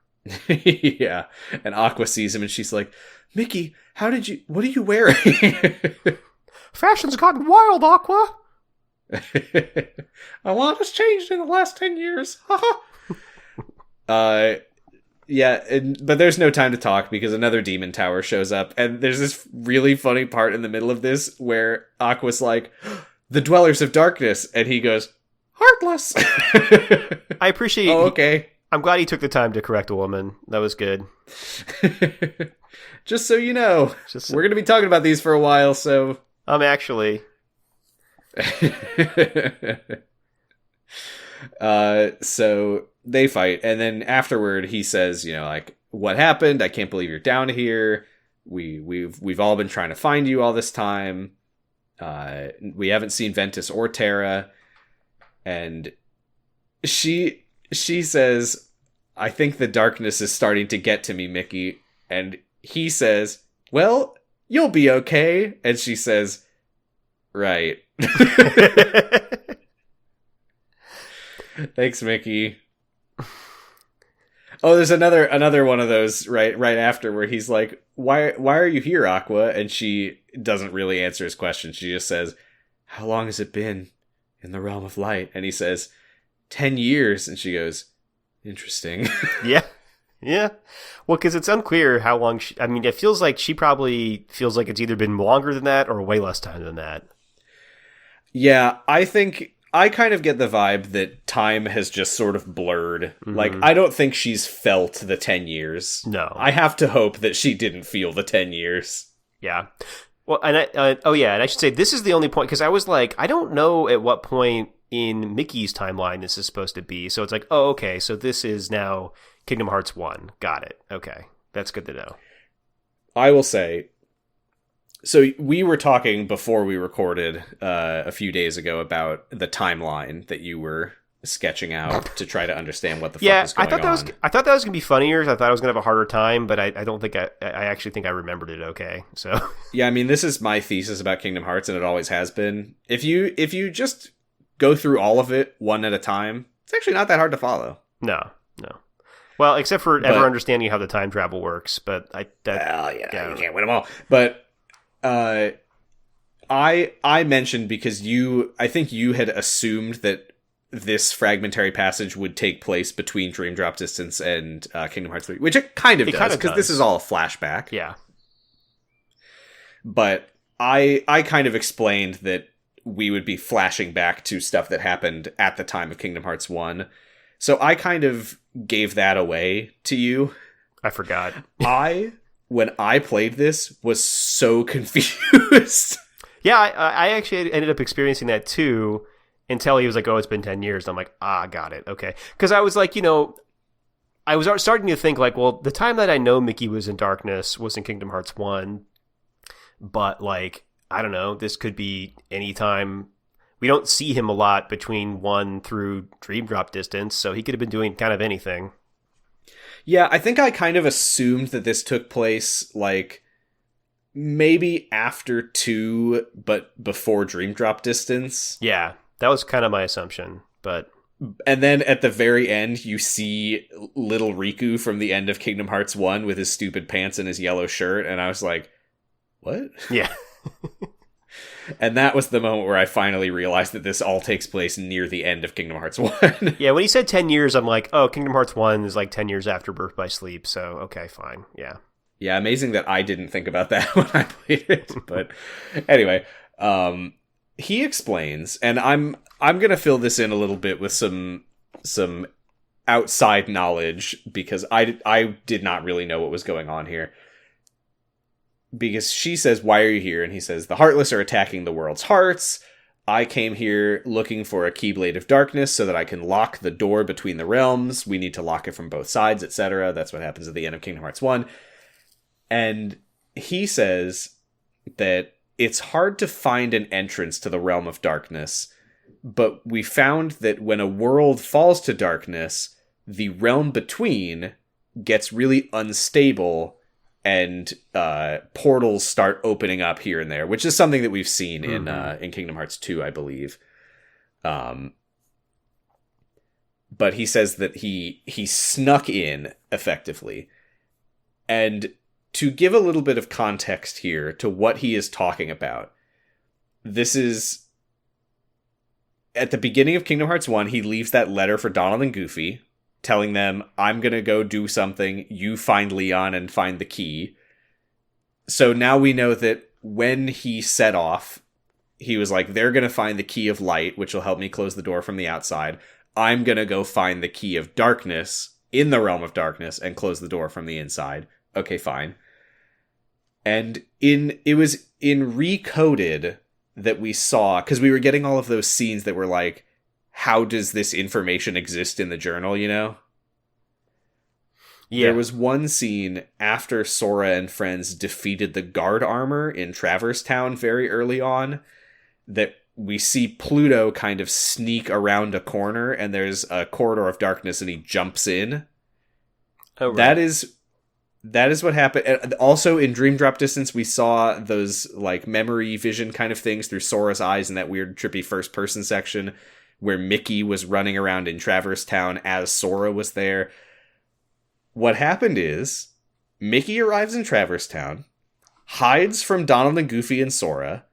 Yeah. And Aqua sees him and she's like, Mickey, what are you wearing? Fashion's gotten wild, Aqua. A lot has changed in the last 10 years. Yeah, but there's no time to talk because another demon tower shows up, and there's this really funny part in the middle of this where Aqua's like, the Dwellers of Darkness, and he goes, Heartless! I appreciate Oh, okay. I'm glad he took the time to correct a woman. That was good. Just so you know, we're going to be talking about these for a while, so... Actually... So they fight, and then afterward he says, like, what happened? I can't believe you're down here. We've all been trying to find you all this time. We haven't seen Ventus or Terra. And she says, I think the darkness is starting to get to me, Mickey. And he says, well, you'll be okay. And she says, right. Thanks, Mickey. Oh, there's another one of those right after where he's like, why are you here, Aqua? And she doesn't really answer his question. She just says, how long has it been in the realm of light? And he says, 10 years. And she goes, interesting. Yeah. Well, because it's unclear how long it feels like she probably feels like it's either been longer than that or way less time than that. Yeah, I think I kind of get the vibe that time has just sort of blurred. Like, I don't think she's felt the 10 years. No. I have to hope that she didn't feel the 10 years. Yeah. Well, and and I should say this is the only point, because I was like, I don't know at what point in Mickey's timeline this is supposed to be. So it's like, oh, okay, so this is now Kingdom Hearts 1. Got it. Okay. That's good to know. I will say, so we were talking before we recorded a few days ago about the timeline that you were sketching out to try to understand what the fuck is going on. I thought that was gonna be funnier. I thought I was gonna have a harder time, but I don't think I actually think I remembered it okay. So yeah, I mean, this is my thesis about Kingdom Hearts, and it always has been. If you just go through all of it one at a time, it's actually not that hard to follow. No. Well, except for ever understanding how the time travel works, but you can't win them all. But I mentioned because I think you had assumed that this fragmentary passage would take place between Dream Drop Distance and Kingdom Hearts 3, which it kind of does, because this is all a flashback. Yeah. But I kind of explained that we would be flashing back to stuff that happened at the time of Kingdom Hearts 1. So I kind of gave that away to you. I forgot. When I played this, was so confused. Yeah, I actually ended up experiencing that too, until he was like, oh, it's been 10 years. And I'm like, got it. Okay. Because I was like, I was starting to think like, well, the time that I know Mickey was in darkness was in Kingdom Hearts 1. But like, I don't know, this could be any time. We don't see him a lot between 1 through Dream Drop Distance, so he could have been doing kind of anything. Yeah, I think I kind of assumed that this took place, like, maybe after 2, but before Dream Drop Distance. Yeah, that was kind of my assumption, but... And then at the very end, you see little Riku from the end of Kingdom Hearts 1 with his stupid pants and his yellow shirt, and I was like, what? Yeah. And that was the moment where I finally realized that this all takes place near the end of Kingdom Hearts 1. Yeah, when he said 10 years, I'm like, oh, Kingdom Hearts 1 is like 10 years after Birth by Sleep, so okay, fine, yeah. Yeah, amazing that I didn't think about that when I played it. But anyway, he explains, and I'm going to fill this in a little bit with some outside knowledge, because I did not really know what was going on here. Because she says, why are you here? And he says, the Heartless are attacking the world's hearts. I came here looking for a Keyblade of Darkness so that I can lock the door between the realms. We need to lock it from both sides, etc. That's what happens at the end of Kingdom Hearts 1. And he says that it's hard to find an entrance to the realm of darkness, but we found that when a world falls to darkness, the realm between gets really unstable, and portals start opening up here and there, which is something that we've seen in Kingdom Hearts 2, I believe. But he says that he snuck in effectively. And to give a little bit of context here to what he is talking about, this is at the beginning of Kingdom Hearts 1, he leaves that letter for Donald and Goofy, telling them, I'm going to go do something, you find Leon and find the key. So now we know that when he set off, he was like, they're going to find the key of light, which will help me close the door from the outside. I'm going to go find the key of darkness in the realm of darkness and close the door from the inside. Okay, fine. And it was in Recoded that we saw, because we were getting all of those scenes that were like, how does this information exist in the journal, you know? Yeah. There was one scene after Sora and friends defeated the guard armor in Traverse Town very early on that we see Pluto kind of sneak around a corner, and there's a corridor of darkness and he jumps in. Oh, right. That is what happened. And also in Dream Drop Distance, we saw those like memory vision kind of things through Sora's eyes in that weird trippy first person section where Mickey was running around in Traverse Town as Sora was there. What happened is, Mickey arrives in Traverse Town, hides from Donald and Goofy and Sora,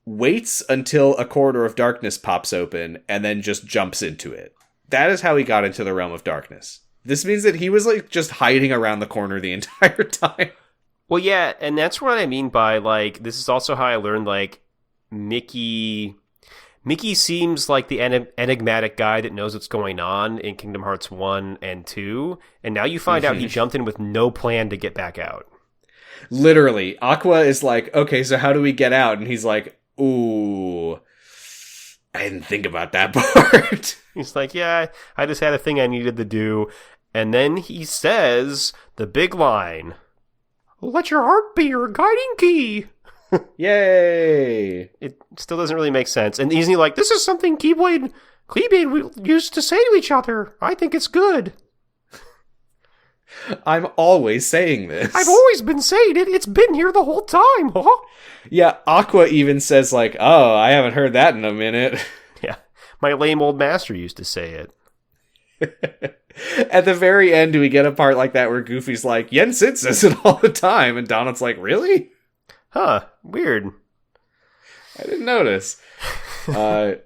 waits until a corridor of darkness pops open, and then just jumps into it. That is how he got into the realm of darkness. This means that he was like just hiding around the corner the entire time. Well, yeah, and that's what I mean by like, this is also how I learned like Mickey Mickey seems like the enigmatic guy that knows what's going on in Kingdom Hearts 1 and 2, and now you find out he jumped in with no plan to get back out. Literally, Aqua is like, okay, so how do we get out? And he's like, ooh, I didn't think about that part. He's like, yeah, I just had a thing I needed to do. And then he says the big line, let your heart be your guiding key. Yay! It still doesn't really make sense. And he's like, this is something Keyblade used to say to each other. I think it's good. I'm always saying this. I've always been saying it. It's been here the whole time, huh? Yeah, Aqua even says like, oh, I haven't heard that in a minute. Yeah, my lame old master used to say it. At the very end, do we get a part like that where Goofy's like, Yen Sid says it all the time, and Donald's like, really? Huh, weird. I didn't notice. But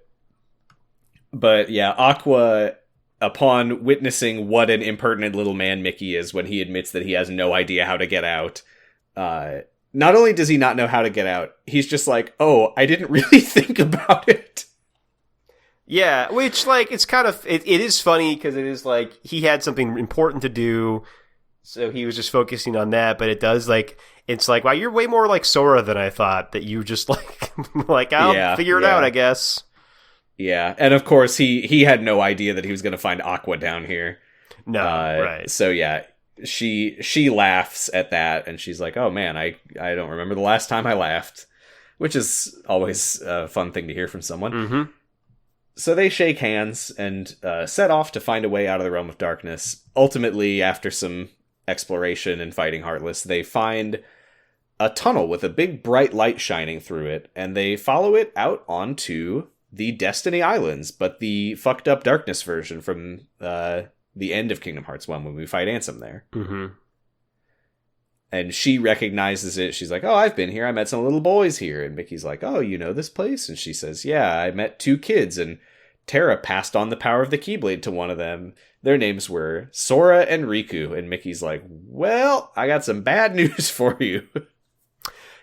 yeah, Aqua, upon witnessing what an impertinent little man Mickey is when he admits that he has no idea how to get out, not only does he not know how to get out, he's just like, oh, I didn't really think about it. Yeah, which, like, it's kind of, it is funny because it is like, he had something important to do, so he was just focusing on that, but it does, like, it's like, wow, you're way more like Sora than I thought, that you just, like, I'll figure it out, I guess. Yeah, and of course, he had no idea that he was going to find Aqua down here. No, right. So, yeah, she laughs at that, and she's like, oh, man, I don't remember the last time I laughed, which is always a fun thing to hear from someone. Mm-hmm. So they shake hands and set off to find a way out of the Realm of Darkness. Ultimately, after some exploration and fighting Heartless, they find a tunnel with a big bright light shining through it, and they follow it out onto the Destiny Islands, but the fucked up Darkness version from the end of Kingdom Hearts 1 when we fight Ansem there. Mm-hmm. And she recognizes it. She's like, oh, I've been here. I met some little boys here. And Mickey's like, oh, you know this place? And she says, yeah, I met 2 kids, and Terra passed on the power of the Keyblade to one of them. Their names were Sora and Riku. And Mickey's like, well, I got some bad news for you.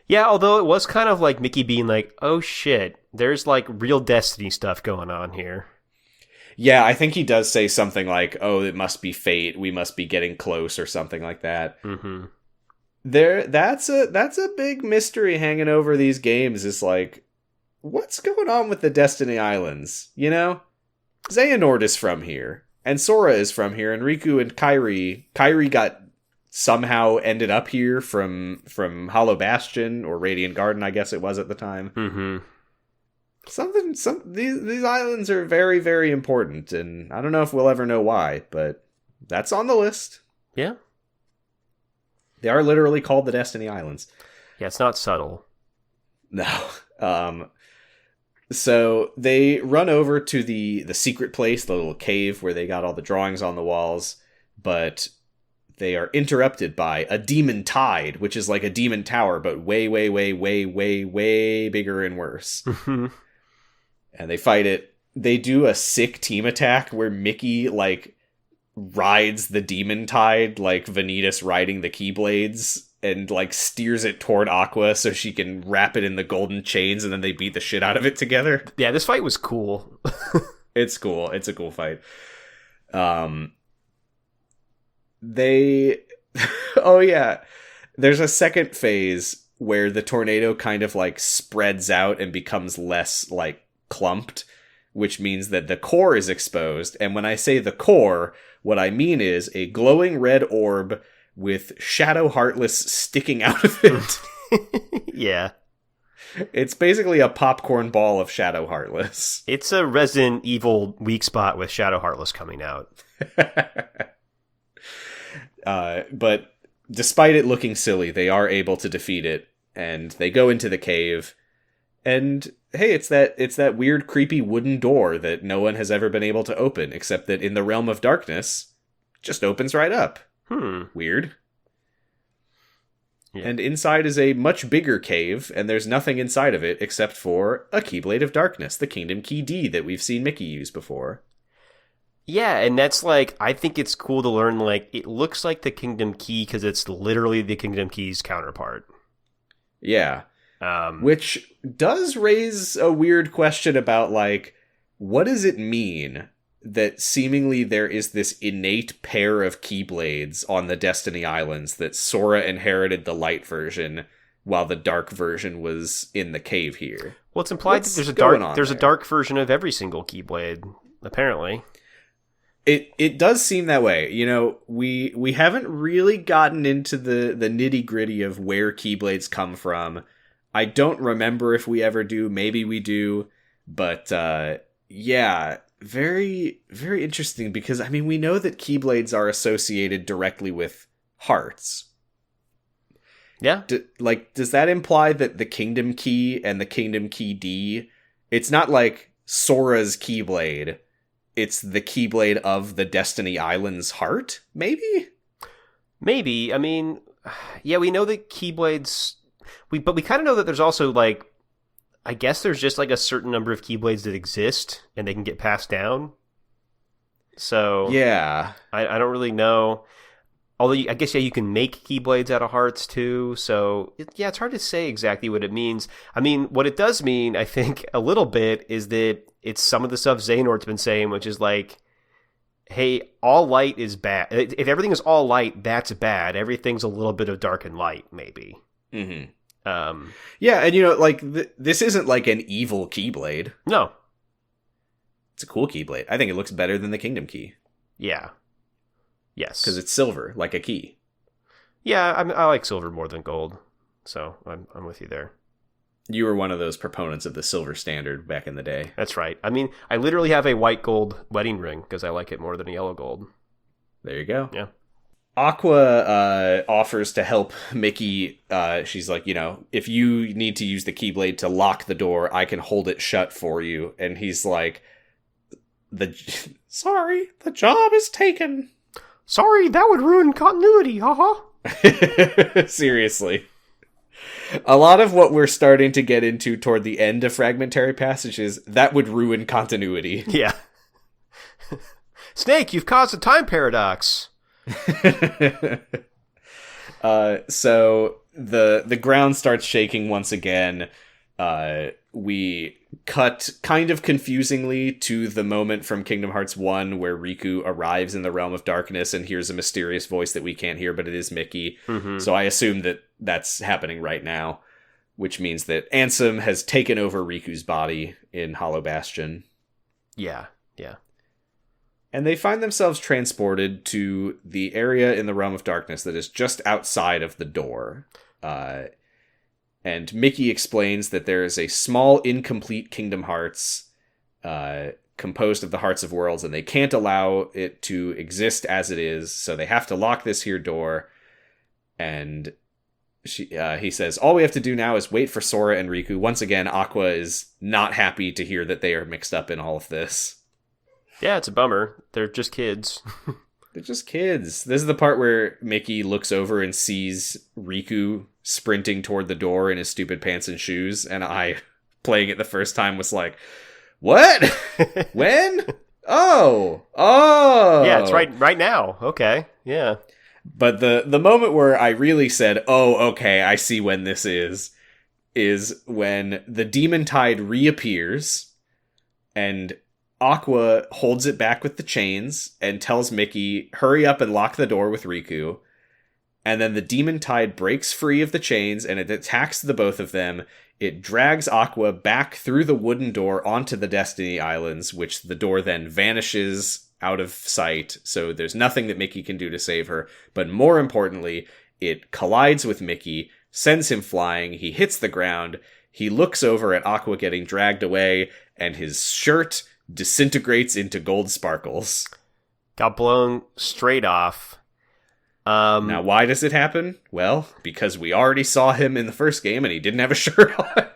Yeah, although it was kind of like Mickey being like, oh shit, there's like real Destiny stuff going on here. Yeah, I think he does say something like, oh, it must be fate. We must be getting close or something like that. Mm-hmm. That's a big mystery hanging over these games, is like, what's going on with the Destiny Islands? You know? Xehanort is from here, and Sora is from here, and Riku and Kairi got somehow ended up here from Hollow Bastion or Radiant Garden, I guess it was at the time. Mm-hmm. These islands are very, very important, and I don't know if we'll ever know why, but that's on the list. Yeah. They are literally called the Destiny Islands. Yeah, it's not subtle. No. So they run over to the secret place, the little cave where they got all the drawings on the walls, but they are interrupted by a demon tide, which is like a demon tower, but way, way, way, way, way, way bigger and worse. And they fight it. They do a sick team attack where Mickey, like, rides the demon tide like Vanitas riding the Keyblades, and like steers it toward Aqua so she can wrap it in the golden chains, and then they beat the shit out of it together. Yeah, this fight was cool. It's cool. It's a cool fight. They oh yeah, there's a second phase where the tornado kind of like spreads out and becomes less like clumped, which means that the core is exposed. And when I say the core, what I mean is a glowing red orb with Shadow Heartless sticking out of it. Yeah. It's basically a popcorn ball of Shadow Heartless. It's a Resident Evil weak spot with Shadow Heartless coming out. But despite it looking silly, they are able to defeat it, and they go into the cave. And hey, it's that weird, creepy wooden door that no one has ever been able to open, except that in the Realm of Darkness, just opens right up. Weird. Yeah. And inside is a much bigger cave, and there's nothing inside of it except for a Keyblade of Darkness, the Kingdom Key D that we've seen Mickey use before. Yeah, and that's like, I think it's cool to learn, like, it looks like the Kingdom Key because it's literally the Kingdom Key's counterpart. Yeah. Which does raise a weird question about, like, what does it mean that seemingly there is this innate pair of Keyblades on the Destiny Islands that Sora inherited the light version while the dark version was in the cave here? Well, it's implied that there's a dark version of every single Keyblade, apparently. It does seem that way. You know, we haven't really gotten into the nitty-gritty of where Keyblades come from. I don't remember if we ever do. Maybe we do. But, yeah, very, very interesting because, I mean, we know that Keyblades are associated directly with hearts. Yeah. Does that imply that the Kingdom Key and the Kingdom Key D, it's not like Sora's Keyblade, it's the Keyblade of the Destiny Island's heart? Maybe? Maybe. I mean, yeah, we know that Keyblades... But we kind of know that there's also, like, I guess there's just, like, a certain number of Keyblades that exist, and they can get passed down. So... Yeah. I don't really know. Although, I guess, yeah, you can make Keyblades out of hearts, too. So, it's hard to say exactly what it means. I mean, what it does mean, I think, a little bit, is that it's some of the stuff Xehanort's been saying, which is like, hey, all light is bad. If everything is all light, that's bad. Everything's a little bit of dark and light, maybe. Mm-hmm. Yeah, and, you know, like, this isn't like an evil Keyblade. No. It's a cool Keyblade. I think it looks better than the Kingdom Key. Yeah. Yes. Because it's silver, like a key. Yeah, I like silver more than gold. So, I'm with you there. You were one of those proponents of the silver standard back in the day. That's right. I mean, I literally have a white gold wedding ring because I like it more than a yellow gold. There you go. Yeah. Aqua offers to help Mickey. She's like, you know, if you need to use the Keyblade to lock the door, I can hold it shut for you. And he's like, sorry, the job is taken. Sorry, that would ruin continuity, haha. Seriously. A lot of what we're starting to get into toward the end of Fragmentary Passages, that would ruin continuity. Yeah. Snake, you've caused a time paradox. So the ground starts shaking once again. We cut kind of confusingly to the moment from Kingdom Hearts 1 where Riku arrives in the Realm of Darkness and hears a mysterious voice that we can't hear, but it is Mickey. Mm-hmm. So I assume that that's happening right now, which means that Ansem has taken over Riku's body in Hollow Bastion. Yeah, yeah. And they find themselves transported to the area in the Realm of Darkness that is just outside of the door. And Mickey explains that there is a small, incomplete Kingdom Hearts composed of the Hearts of Worlds, and they can't allow it to exist as it is, so they have to lock this here door. And he says, all we have to do now is wait for Sora and Riku. Once again, Aqua is not happy to hear that they are mixed up in all of this. Yeah, it's a bummer. They're just kids. They're just kids. This is the part where Mickey looks over and sees Riku sprinting toward the door in his stupid pants and shoes, and I, playing it the first time, was like, what? When? Oh! Yeah, it's right now. Okay, yeah. But the moment where I really said, oh, okay, I see when this is when the Demon Tide reappears, and Aqua holds it back with the chains and tells Mickey, hurry up and lock the door with Riku. And then the Demon Tide breaks free of the chains and it attacks the both of them. It drags Aqua back through the wooden door onto the Destiny Islands, which the door then vanishes out of sight. So there's nothing that Mickey can do to save her. But more importantly, it collides with Mickey, sends him flying. He hits the ground. He looks over at Aqua getting dragged away, and his shirt disintegrates into gold sparkles. Got blown straight off. Now, why does it happen? Well, because we already saw him in the first game and he didn't have a shirt on.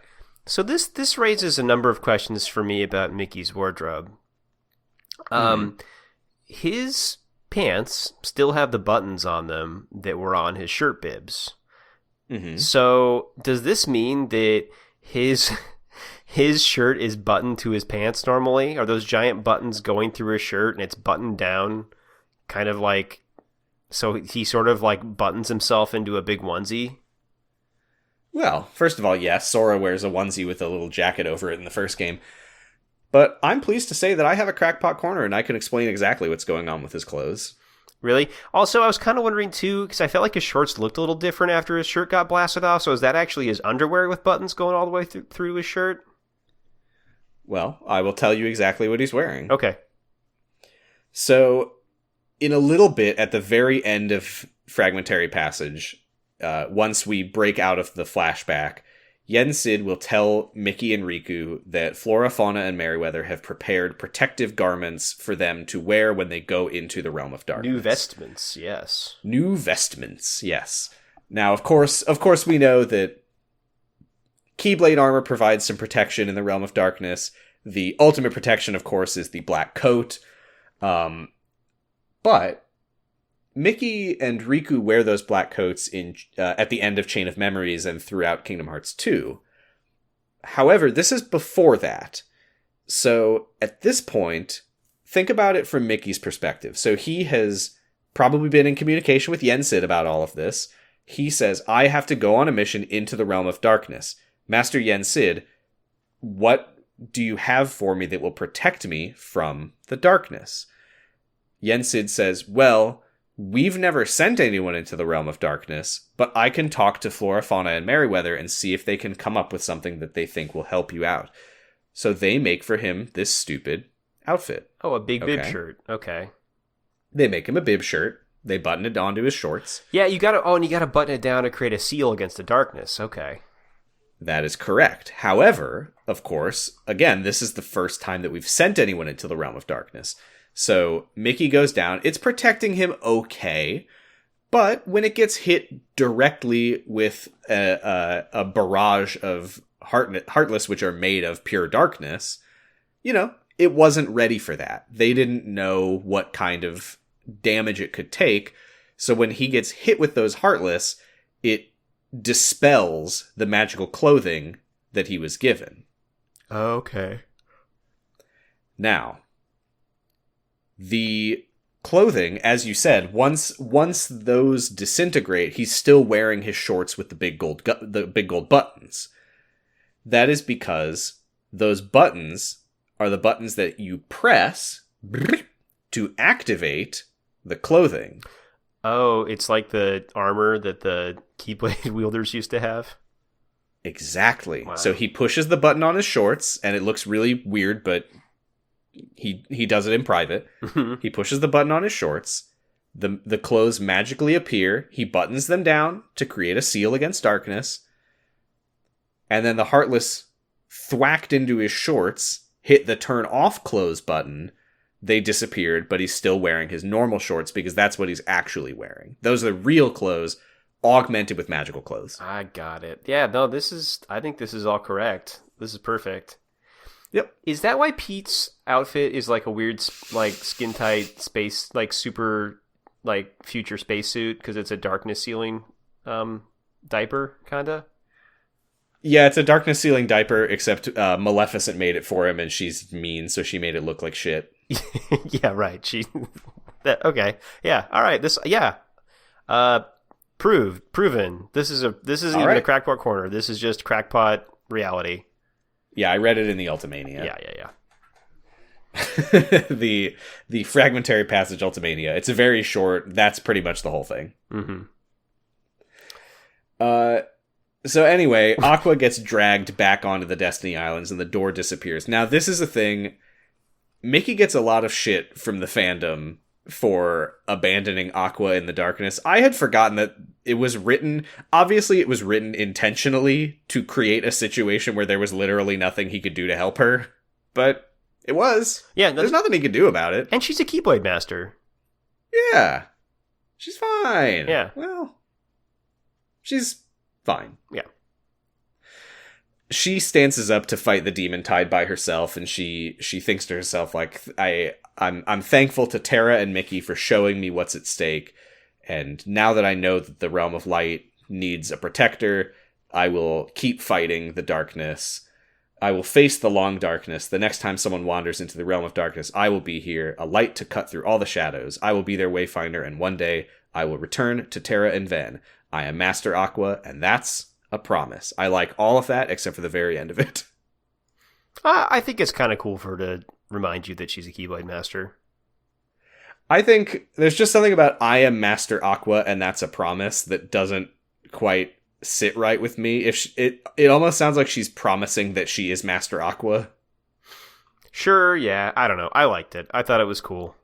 So this raises a number of questions for me about Mickey's wardrobe. His pants still have the buttons on them that were on his shirt bibs. Mm-hmm. So does this mean that his shirt is buttoned to his pants normally? Are those giant buttons going through his shirt and it's buttoned down kind of like... So he sort of like buttons himself into a big onesie? Well, first of all, yes, Sora wears a onesie with a little jacket over it in the first game. But I'm pleased to say that I have a crackpot corner and I can explain exactly what's going on with his clothes. Really? Also, I was kind of wondering, too, because I felt like his shorts looked a little different after his shirt got blasted off. So is that actually his underwear with buttons going all the way through his shirt? Well, I will tell you exactly what he's wearing. Okay. So, in a little bit, at the very end of Fragmentary Passage, once we break out of the flashback, Yen-Sid will tell Mickey and Riku that Flora, Fauna, and Merryweather have prepared protective garments for them to wear when they go into the Realm of Darkness. New vestments, yes. New vestments, yes. Now, of course, we know that Keyblade armor provides some protection in the Realm of Darkness. The ultimate protection, of course, is the black coat. But Mickey and Riku wear those black coats at the end of Chain of Memories and throughout Kingdom Hearts 2. However, this is before that. So, at this point, think about it from Mickey's perspective. So he has probably been in communication with Yen-Sid about all of this. He says, I have to go on a mission into the Realm of Darkness. Master Yen-Sid, what do you have for me that will protect me from the darkness? Yen-Sid says, well, we've never sent anyone into the Realm of Darkness, but I can talk to Flora, Fauna, and Merryweather and see if they can come up with something that they think will help you out. So they make for him this stupid outfit. Oh, a big bib shirt. Okay. They make him a bib shirt. They button it onto his shorts. Yeah, you gotta button it down to create a seal against the darkness. Okay. That is correct. However, of course, again, this is the first time that we've sent anyone into the Realm of Darkness. So Mickey goes down. It's protecting him okay, but when it gets hit directly with a barrage of Heartless, which are made of pure darkness, it wasn't ready for that. They didn't know what kind of damage it could take. So when he gets hit with those Heartless, it dispels the magical clothing that he was given. Okay. Now, the clothing, as you said, once those disintegrate, he's still wearing his shorts with the big gold buttons. That is because those buttons are the buttons that you press to activate the clothing. Oh, it's like the armor that the Keyblade wielders used to have? Exactly. Wow. So he pushes the button on his shorts, and it looks really weird, but he does it in private. He pushes the button on his shorts. The clothes magically appear. He buttons them down to create a seal against darkness. And then the Heartless thwacked into his shorts, hit the turn off clothes button. They disappeared, but he's still wearing his normal shorts because that's what he's actually wearing. Those are the real clothes augmented with magical clothes. I got it. Yeah, no, I think this is all correct. This is perfect. Yep. Is that why Pete's outfit is like a weird, like, skin-tight space, like, super, like, future spacesuit? Because it's a darkness sealing diaper, kinda? Yeah, it's a darkness sealing diaper, except Maleficent made it for him, and she's mean, so she made it look like shit. Yeah, right. Okay. Yeah. All right. Proven. This isn't even a crackpot corner. This is just crackpot reality. Yeah, I read it in the Ultimania. Yeah. The Fragmentary Passage Ultimania. It's a very short. That's pretty much the whole thing. Mm-hmm. So anyway, Aqua gets dragged back onto the Destiny Islands, and the door disappears. Now, this is a thing. Mickey gets a lot of shit from the fandom for abandoning Aqua in the darkness. I had forgotten that it was written intentionally to create a situation where there was literally nothing he could do to help her. But it was. Yeah, there's nothing he could do about it. And she's a Keyblade master. Yeah. She's fine. Yeah. Well, she's fine. Yeah. She stances up to fight the demon tide by herself, and she thinks to herself, like, I'm thankful to Terra and Mickey for showing me what's at stake, and now that I know that the Realm of Light needs a protector, I will keep fighting the darkness. I will face the long darkness. The next time someone wanders into the Realm of Darkness, I will be here, a light to cut through all the shadows. I will be their wayfinder, and one day I will return to Terra and Ven. I am Master Aqua, and that's a promise. I like all of that except for the very end of it. I think it's kind of cool for her to remind you that she's a Keyblade Master. I think there's just something about I am Master Aqua and that's a promise that doesn't quite sit right with me. It almost sounds like she's promising that she is Master Aqua. Sure, yeah, I don't know. I liked it. I thought it was cool.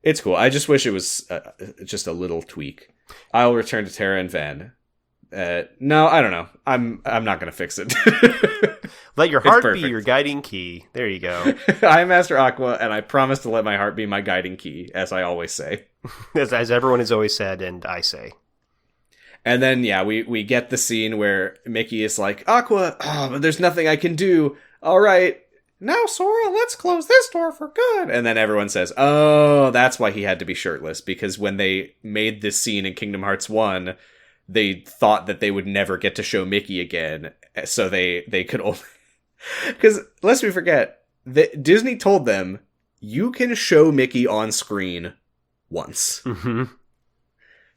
It's cool. I just wish it was just a little tweak. I'll return to Terra and Ven. No, I don't know. I'm not going to fix it. Let your heart be your guiding key. There you go. I am Master Aqua, and I promise to let my heart be my guiding key, as I always say. as everyone has always said, and I say. And then, yeah, we get the scene where Mickey is like, Aqua, but there's nothing I can do. All right, now, Sora, let's close this door for good. And then everyone says, oh, that's why he had to be shirtless, because when they made this scene in Kingdom Hearts 1, they thought that they would never get to show Mickey again, so they could only... Because, lest we forget, Disney told them, you can show Mickey on screen once. Mm-hmm.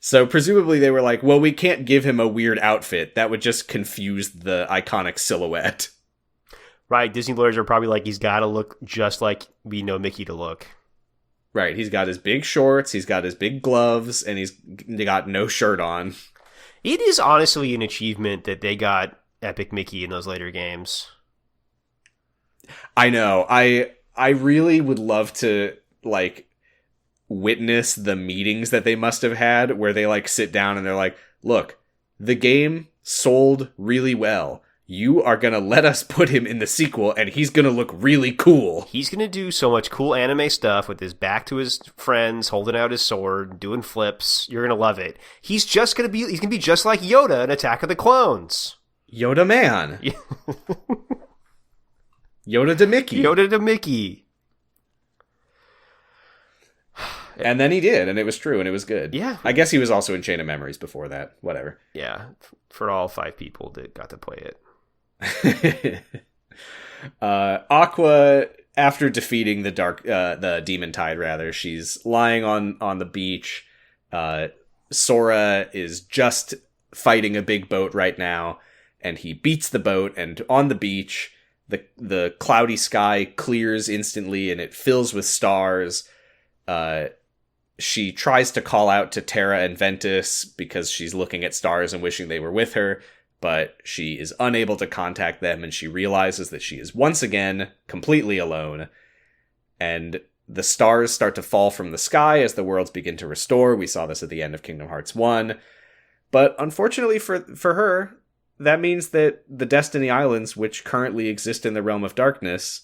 So presumably they were like, well, we can't give him a weird outfit. That would just confuse the iconic silhouette. Right, Disney lawyers are probably like, he's got to look just like we know Mickey to look. Right, he's got his big shorts, he's got his big gloves, and he's got no shirt on. It is honestly an achievement that they got Epic Mickey in those later games. I know. I really would love to, like, witness the meetings that they must have had where they, like, sit down and they're like, look, the game sold really well. You are going to let us put him in the sequel and he's going to look really cool. He's going to do so much cool anime stuff with his back to his friends, holding out his sword, doing flips. You're going to love it. He's going to be just like Yoda in Attack of the Clones. Yoda man. Yoda to Mickey. Yoda to Mickey. And then he did, and it was true, and it was good. Yeah. I guess he was also in Chain of Memories before that. Whatever. Yeah, for all 5 people that got to play it. Aqua, after defeating the Demon Tide, rather, she's lying on the beach. Sora is just fighting a big boat right now, and he beats the boat, and on the beach, the cloudy sky clears instantly, and it fills with stars. She tries to call out to Terra and Ventus because she's looking at stars and wishing they were with her, but she is unable to contact them, and she realizes that she is once again completely alone. And the stars start to fall from the sky as the worlds begin to restore. We saw this at the end of Kingdom Hearts 1. But unfortunately for her, that means that the Destiny Islands, which currently exist in the Realm of Darkness,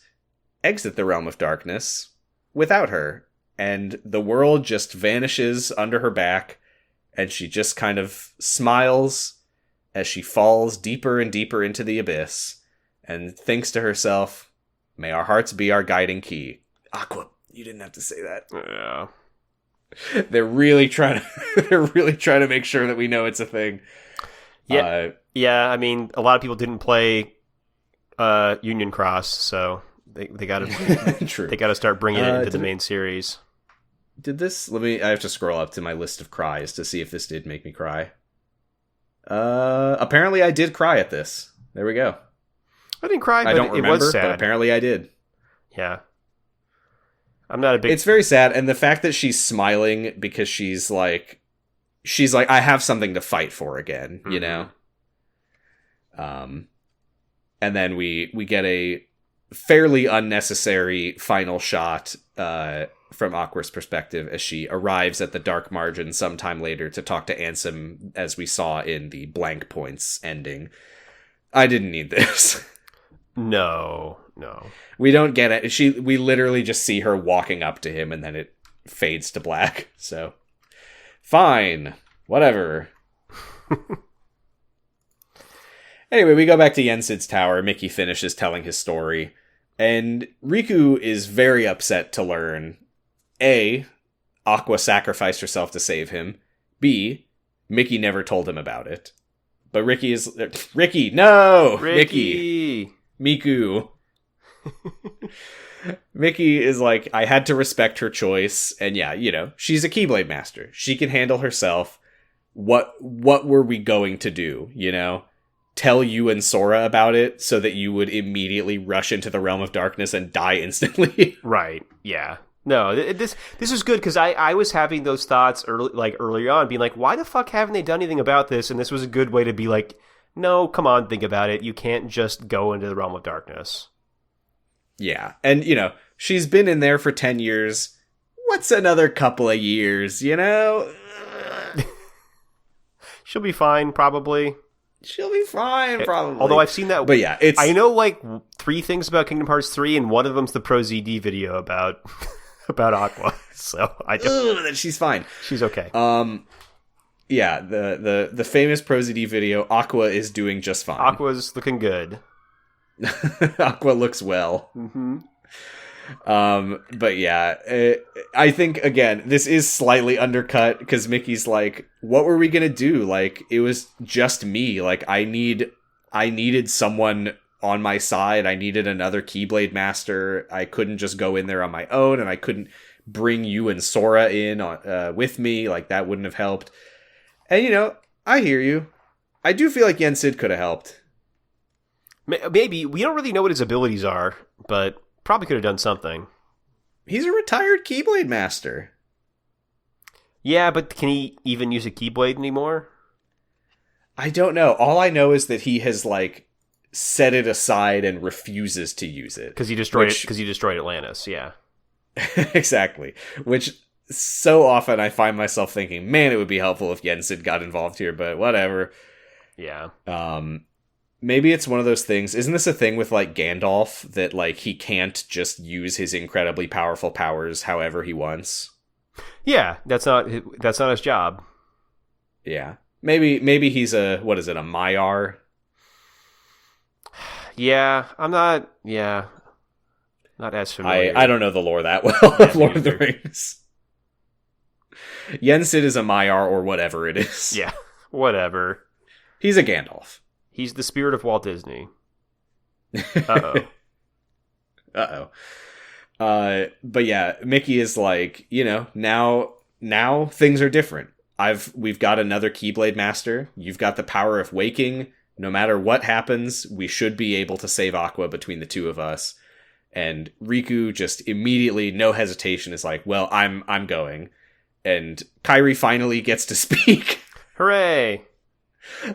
exit the Realm of Darkness without her. And the world just vanishes under her back, and she just kind of smiles as she falls deeper and deeper into the abyss, and thinks to herself, may our hearts be our guiding key. Aqua, you didn't have to say that. Yeah. They're really trying to make sure that we know it's a thing. Yeah. Yeah, I mean, a lot of people didn't play Union Cross, so they got to True. They got to start bringing it into the main series. I have to scroll up to my list of cries to see if this did make me cry. Apparently I did cry at this. There we go. I didn't cry, but I don't remember, it was sad. but apparently I did. Yeah. I'm not a big... It's very sad, and the fact that she's smiling because she's like, I have something to fight for again, you know? And then we get a fairly unnecessary final shot from Aqua's perspective as she arrives at the Dark Margin sometime later to talk to Ansem, as we saw in the Blank Points ending. I didn't need this. No. We don't get it. We literally just see her walking up to him, and then it fades to black. So, fine. Whatever. Anyway, we go back to Yensid's tower. Mickey finishes telling his story. And Riku is very upset to learn, A, Aqua sacrificed herself to save him. B, Mickey never told him about it. But Ricky, no! Mickey! Miku. Mickey is like, I had to respect her choice. And yeah, you know, she's a Keyblade Master. She can handle herself. What were we going to do, you know? tell you and Sora about it so that you would immediately rush into the realm of darkness and die instantly. Right. Yeah. No, this is good because I was having those thoughts early on, being like, why the fuck haven't they done anything about this? And this was a good way to be like, no, come on, think about it. You can't just go into the realm of darkness. Yeah. And, you know, she's been in there for 10 years. What's another couple of years, you know? She'll be fine, probably. She'll be fine, probably. Although I've seen that. But yeah, it's... I know, like, 3 things about Kingdom Hearts 3, and one of them's the Pro ZD video about Aqua. So I don't... that she's fine. She's okay. Yeah, the famous Pro ZD video, Aqua is doing just fine. Aqua's looking good. Aqua looks well. Mm-hmm. But yeah, I think, again, this is slightly undercut because Mickey's like, what were we gonna do? Like, it was just me. Like, I needed someone on my side. I needed another Keyblade Master. I couldn't just go in there on my own, and I couldn't bring you and Sora in with me. Like, that wouldn't have helped. And, you know, I hear you. I do feel like Yensid could have helped. Maybe. We don't really know what his abilities are, but probably could have done something. He's a retired Keyblade Master. Yeah, but can he even use a Keyblade anymore? I don't know. All I know is that he has, like, set it aside and refuses to use it. Because he destroyed Atlantis, yeah. Exactly. Which, so often I find myself thinking, man, it would be helpful if Yensid got involved here, but whatever. Yeah. Maybe it's one of those things. Isn't this a thing with, like, Gandalf, that, like, he can't just use his incredibly powerful powers however he wants? Yeah, that's not his job. Yeah. Maybe he's a Maiar? Yeah, not as familiar. I don't know the lore that well of Lord of the Rings. Yensid is a Maiar or whatever it is. Yeah, whatever. He's a Gandalf. He's the spirit of Walt Disney. Uh-oh. But yeah, Mickey is like, you know, now things are different. We've got another Keyblade Master. You've got the power of waking. No matter what happens, we should be able to save Aqua between the two of us. And Riku just immediately, no hesitation, is like, well, I'm going. And Kairi finally gets to speak. Hooray!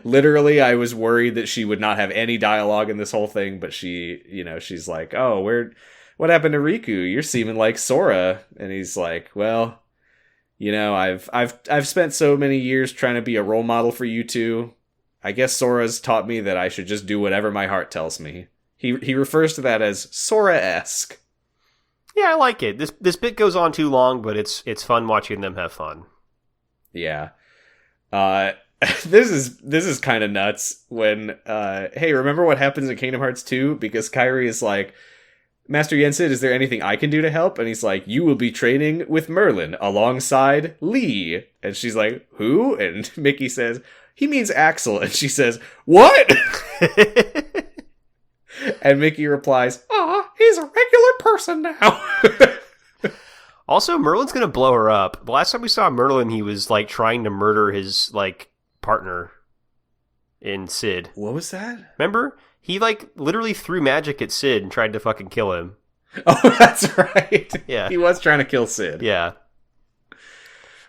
Literally, I was worried that she would not have any dialogue in this whole thing, but she, you know, she's like, oh, what happened to Riku? You're seeming like Sora. And he's like, well, you know, I've spent so many years trying to be a role model for you two. I guess Sora's taught me that I should just do whatever my heart tells me. He refers to that as Sora-esque. Yeah, I like it. This bit goes on too long, but it's fun watching them have fun. Yeah. This is kind of nuts when, hey, remember what happens in Kingdom Hearts 2? Because Kairi is like, Master Yensid, is there anything I can do to help? And he's like, you will be training with Merlin alongside Lee. And she's like, who? And Mickey says, he means Axel. And she says, what? And Mickey replies, he's a regular person now. Also, Merlin's gonna blow her up. The last time we saw Merlin, he was like trying to murder his like partner in Sid. What was that? Remember? He like literally threw magic at Sid and tried to fucking kill him. Oh, that's right. Yeah. He was trying to kill Sid. Yeah.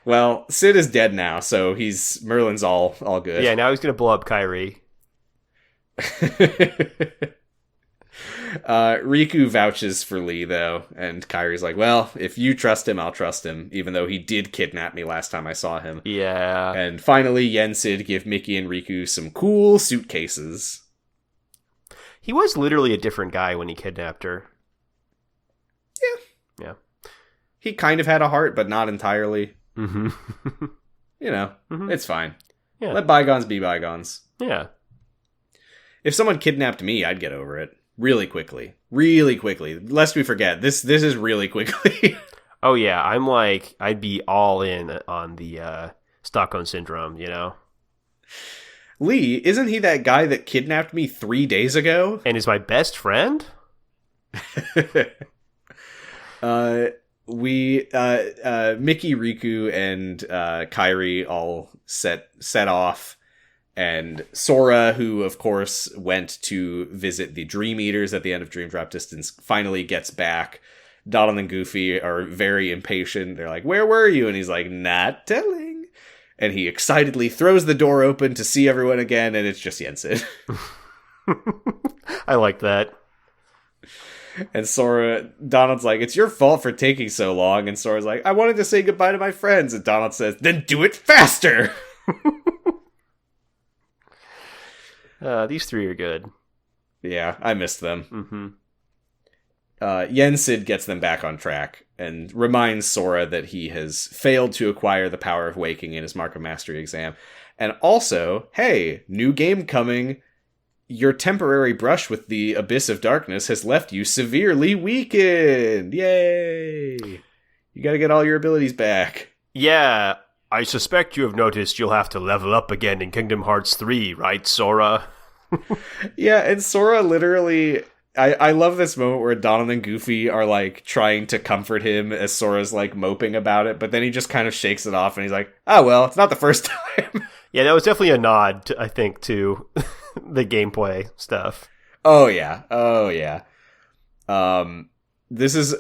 Well, Sid is dead now, so Merlin's all good. Yeah, now he's gonna blow up Kairi. Riku vouches for Lee, though, and Kairi's like, well, if you trust him, I'll trust him, even though he did kidnap me last time I saw him. Yeah. And finally, Yensid give Mickey and Riku some cool suitcases. He was literally a different guy when he kidnapped her. Yeah. He kind of had a heart, but not entirely. Mm-hmm. You know, It's fine. Yeah. Let bygones be bygones. Yeah. If someone kidnapped me, I'd get over it. Really quickly. Really quickly. Lest we forget, this is really quickly. Oh yeah, I'm like, I'd be all in on the Stockholm Syndrome, you know? Lee, isn't he that guy that kidnapped me 3 days ago? And is my best friend? Mickey, Riku, and Kairi all set off, And Sora, who of course went to visit the Dream Eaters at the end of Dream Drop Distance, finally gets back. Donald and Goofy are very impatient. They're like, "Where were you?" And he's like, "Not telling." And he excitedly throws the door open to see everyone again, and it's just Yensid. I like that. And Donald's like, "It's your fault for taking so long." And Sora's like, "I wanted to say goodbye to my friends." And Donald says, "Then do it faster." These three are good. Yeah, I missed them. Mm-hmm. Yensid gets them back on track and reminds Sora that he has failed to acquire the power of waking in his Mark of Mastery exam. And also, hey, new game coming. Your temporary brush with the Abyss of Darkness has left you severely weakened. Yay! You gotta get all your abilities back. Yeah, I suspect you have noticed you'll have to level up again in Kingdom Hearts 3, right, Sora? Yeah, and Sora literally... I love this moment where Donald and Goofy are, like, trying to comfort him as Sora's, like, moping about it, but then he just kind of shakes it off and he's like, "Oh, well, it's not the first time." Yeah, that was definitely a nod, I think, to the gameplay stuff. Oh, yeah. This is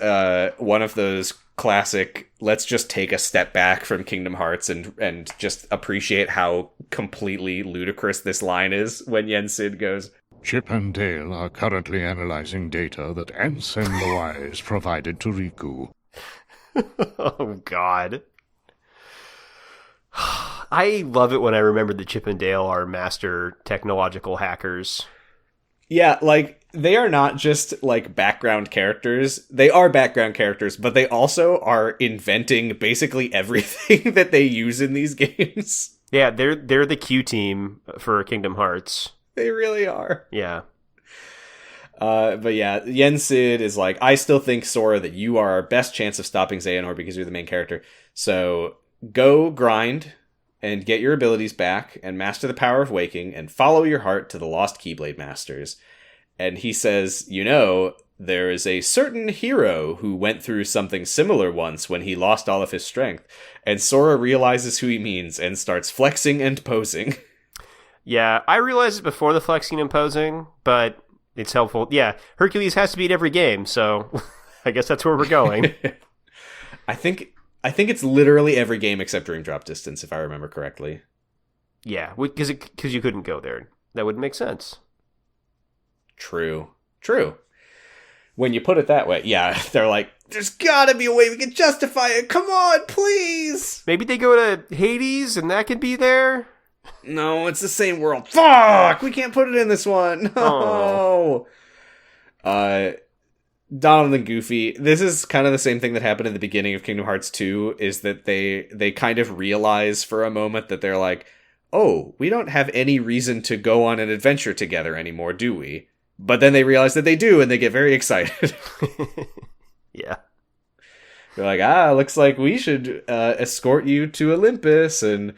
one of those classic, let's just take a step back from Kingdom Hearts and just appreciate how completely ludicrous this line is when Yensid goes, Chip and Dale are currently analyzing data that Ansem the Wise provided to Riku. Oh, God. I love it when I remember that Chip and Dale are master technological hackers. Yeah, like, they are not just, like, background characters. They are background characters, but they also are inventing basically everything that they use in these games. Yeah, they're the Q team for Kingdom Hearts. They really are. Yeah. But yeah, Yensid is like, "I still think, Sora, that you are our best chance of stopping Xehanort because you're the main character. So go grind and get your abilities back and master the power of waking and follow your heart to the lost Keyblade Masters." And he says, "There is a certain hero who went through something similar once when he lost all of his strength." And Sora realizes who he means and starts flexing and posing. Yeah, I realized it before the flexing and posing, but it's helpful. Yeah, Hercules has to beat every game, so I guess that's where we're going. I think it's literally every game except Dream Drop Distance, if I remember correctly. Yeah, because you couldn't go there. That would make sense. True. When you put it that way, yeah, they're like, "There's gotta be a way we can justify it. Come on, please." Maybe they go to Hades and that could be there? No, it's the same world. Fuck! We can't put it in this one. No. Donald and Goofy. This is kind of the same thing that happened in the beginning of Kingdom Hearts 2, is that they kind of realize for a moment that they're like, "Oh, we don't have any reason to go on an adventure together anymore, do we?" But then they realize that they do, and they get very excited. Yeah. They're like, looks like we should escort you to Olympus, and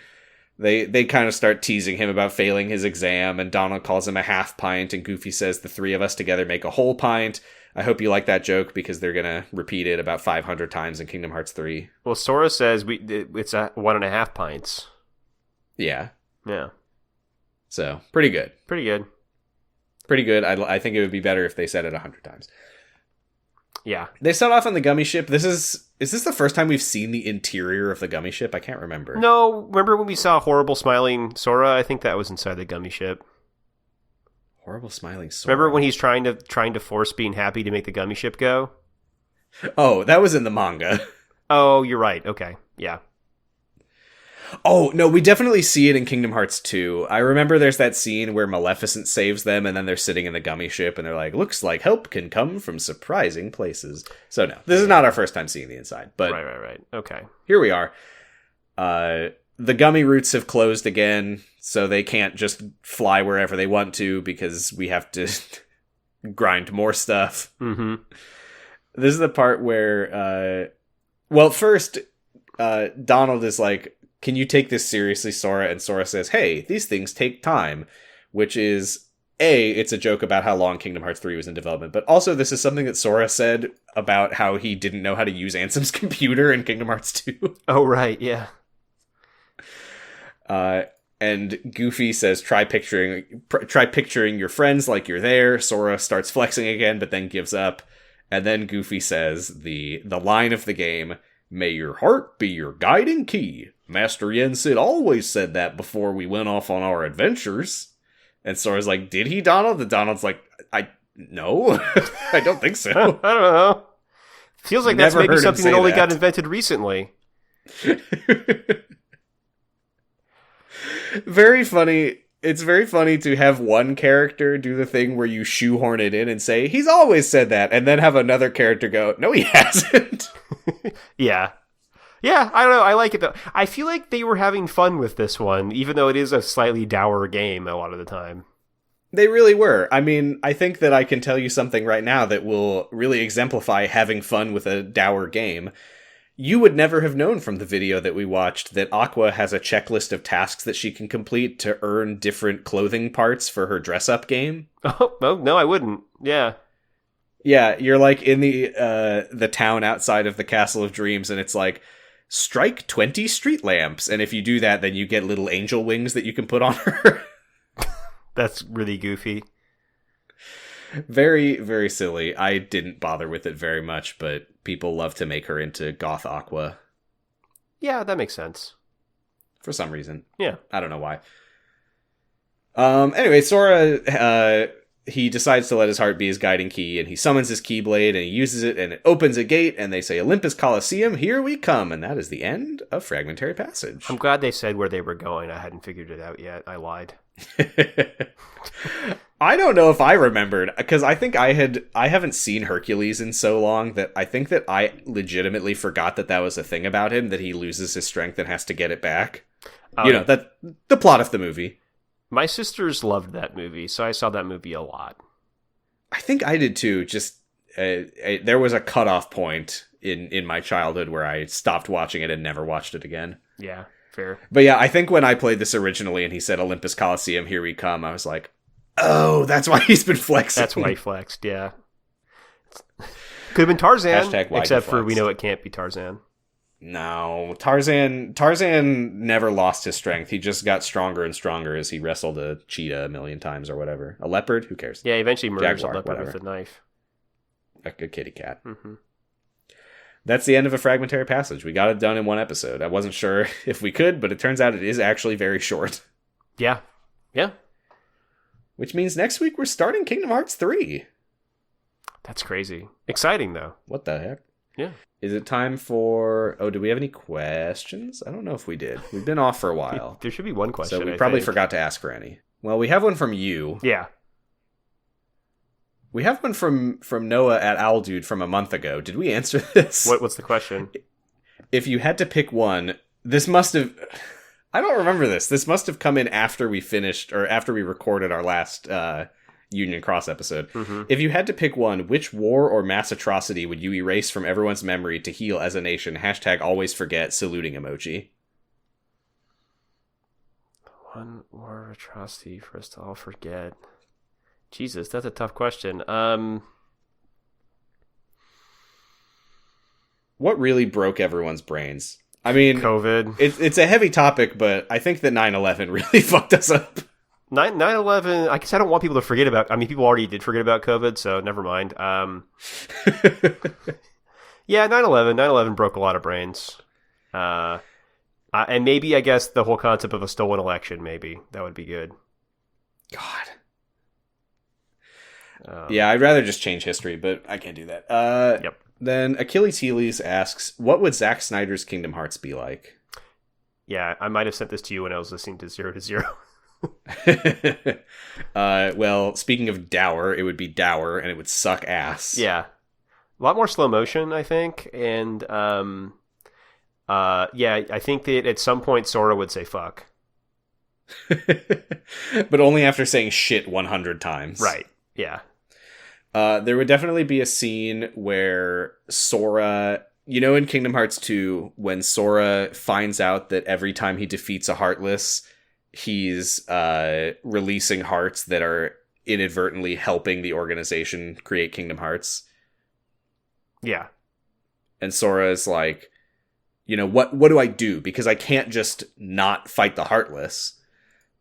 They kind of start teasing him about failing his exam, and Donald calls him a half pint, and Goofy says the three of us together make a whole pint. I hope you like that joke, because they're going to repeat it about 500 times in Kingdom Hearts 3. Well, Sora says it's 1.5 pints. Yeah. Yeah. So, pretty good. Pretty good. Pretty good. I think it would be better if they said it 100 times. Yeah. They start off on the gummy ship. Is this the first time we've seen the interior of the gummy ship? I can't remember. No, remember when we saw horrible smiling Sora? I think that was inside the gummy ship. Horrible smiling Sora. Remember when he's trying to force being happy to make the gummy ship go? Oh, that was in the manga. Oh, you're right. Okay. Yeah. Oh, no, we definitely see it in Kingdom Hearts 2. I remember there's that scene where Maleficent saves them, and then they're sitting in the gummy ship, and they're like, "Looks like help can come from surprising places." So no, this is not our first time seeing the inside, but Right. Okay. here we are. The gummy routes have closed again, so they can't just fly wherever they want to, because we have to grind more stuff. Mm-hmm. This is the part where, first, Donald is like, "Can you take this seriously, Sora?" And Sora says, "Hey, these things take time," which is, it's a joke about how long Kingdom Hearts 3 was in development, but also this is something that Sora said about how he didn't know how to use Ansem's computer in Kingdom Hearts 2. Oh, right, yeah. And Goofy says, try picturing your friends like you're there. Sora starts flexing again, but then gives up. And then Goofy says the line of the game, "May your heart be your guiding key. Master Yen Sid always said that before we went off on our adventures." And Sora's like, "Did he, Donald?" And Donald's like, no, I don't think so. I don't know. Feels like that's maybe something that only got invented recently. Very funny. It's very funny to have one character do the thing where you shoehorn it in and say, "He's always said that," and then have another character go, "No, he hasn't." Yeah. Yeah, I don't know. I like it, though. I feel like they were having fun with this one, even though it is a slightly dour game a lot of the time. They really were. I mean, I think that I can tell you something right now that will really exemplify having fun with a dour game. You would never have known from the video that we watched that Aqua has a checklist of tasks that she can complete to earn different clothing parts for her dress-up game. Oh, no, I wouldn't. Yeah. Yeah, you're like in the town outside of the Castle of Dreams, and it's like, strike 20 street lamps, and if you do that, then you get little angel wings that you can put on her. That's really goofy. Very, very silly. I didn't bother with it very much, but people love to make her into Goth Aqua. Yeah, that makes sense. For some reason. Yeah. I don't know why. Anyway, Sora, he decides to let his heart be his guiding key, and he summons his Keyblade, and he uses it, and it opens a gate, and they say, "Olympus Coliseum, here we come," and that is the end of Fragmentary Passage. I'm glad they said where they were going. I hadn't figured it out yet. I lied. I don't know if I remembered, because I think I haven't seen Hercules in so long that I think that I legitimately forgot that was a thing about him, that he loses his strength and has to get it back. That the plot of the movie. My sisters loved that movie, so I saw that movie a lot. I think I did too. Just there was a cutoff point in my childhood where I stopped watching it and never watched it again. Yeah, fair. But yeah, I think when I played this originally and he said Olympus Coliseum, here we come, I was like, oh, that's why he's been flexing. That's why he flexed, yeah. Could have been Tarzan, #why except for we know it can't be Tarzan. No, Tarzan never lost his strength. He just got stronger and stronger as he wrestled a cheetah a million times or whatever. A leopard? Who cares? Yeah, he eventually murders Jaguar, a leopard whatever. with a knife. A kitty cat. Mm-hmm. That's the end of A Fragmentary Passage. We got it done in one episode. I wasn't sure if we could, but it turns out it is actually very short. Yeah. Yeah. Which means next week we're starting Kingdom Hearts 3. That's crazy. Exciting, though. What the heck? Yeah. Is it time for... Oh, do we have any questions? I don't know if we did. We've been off for a while. There should be one question, So we I probably think. forgot to ask for any. Well, we have one from you. Yeah. We have one from Noah at Owl Dude from a month ago. Did we answer this? What's the question? If you had to pick one, this must have... I don't remember this. This must have come in after we finished, or after we recorded our last Union Cross episode. Mm-hmm. If you had to pick one, which war or mass atrocity would you erase from everyone's memory to heal as a nation? #always forget, saluting emoji. One war atrocity for us to all forget. Jesus, that's a tough question. What really broke everyone's brains? I mean, COVID. It's a heavy topic, but I think that 9/11 really fucked us up. 9/11, I guess I don't want people to forget about... I mean, people already did forget about COVID, so never mind. Yeah, 9/11. 9/11 broke a lot of brains. And maybe, I guess, the whole concept of a stolen election, maybe. That would be good. God. Yeah, I'd rather just change history, but I can't do that. Yep. Then Achilles Healy's asks, what would Zack Snyder's Kingdom Hearts be like? Yeah, I might have sent this to you when I was listening to 0 to 0. Well, speaking of dour, it would be dour, and it would suck ass. Yeah. A lot more slow motion, I think. And, yeah, I think that at some point Sora would say fuck. But only after saying shit 100 times. Right, yeah. There would definitely be a scene where Sora... You know in Kingdom Hearts 2, when Sora finds out that every time he defeats a Heartless, he's releasing hearts that are inadvertently helping the organization create Kingdom Hearts? Yeah. And Sora is like, you know, what do I do? Because I can't just not fight the Heartless.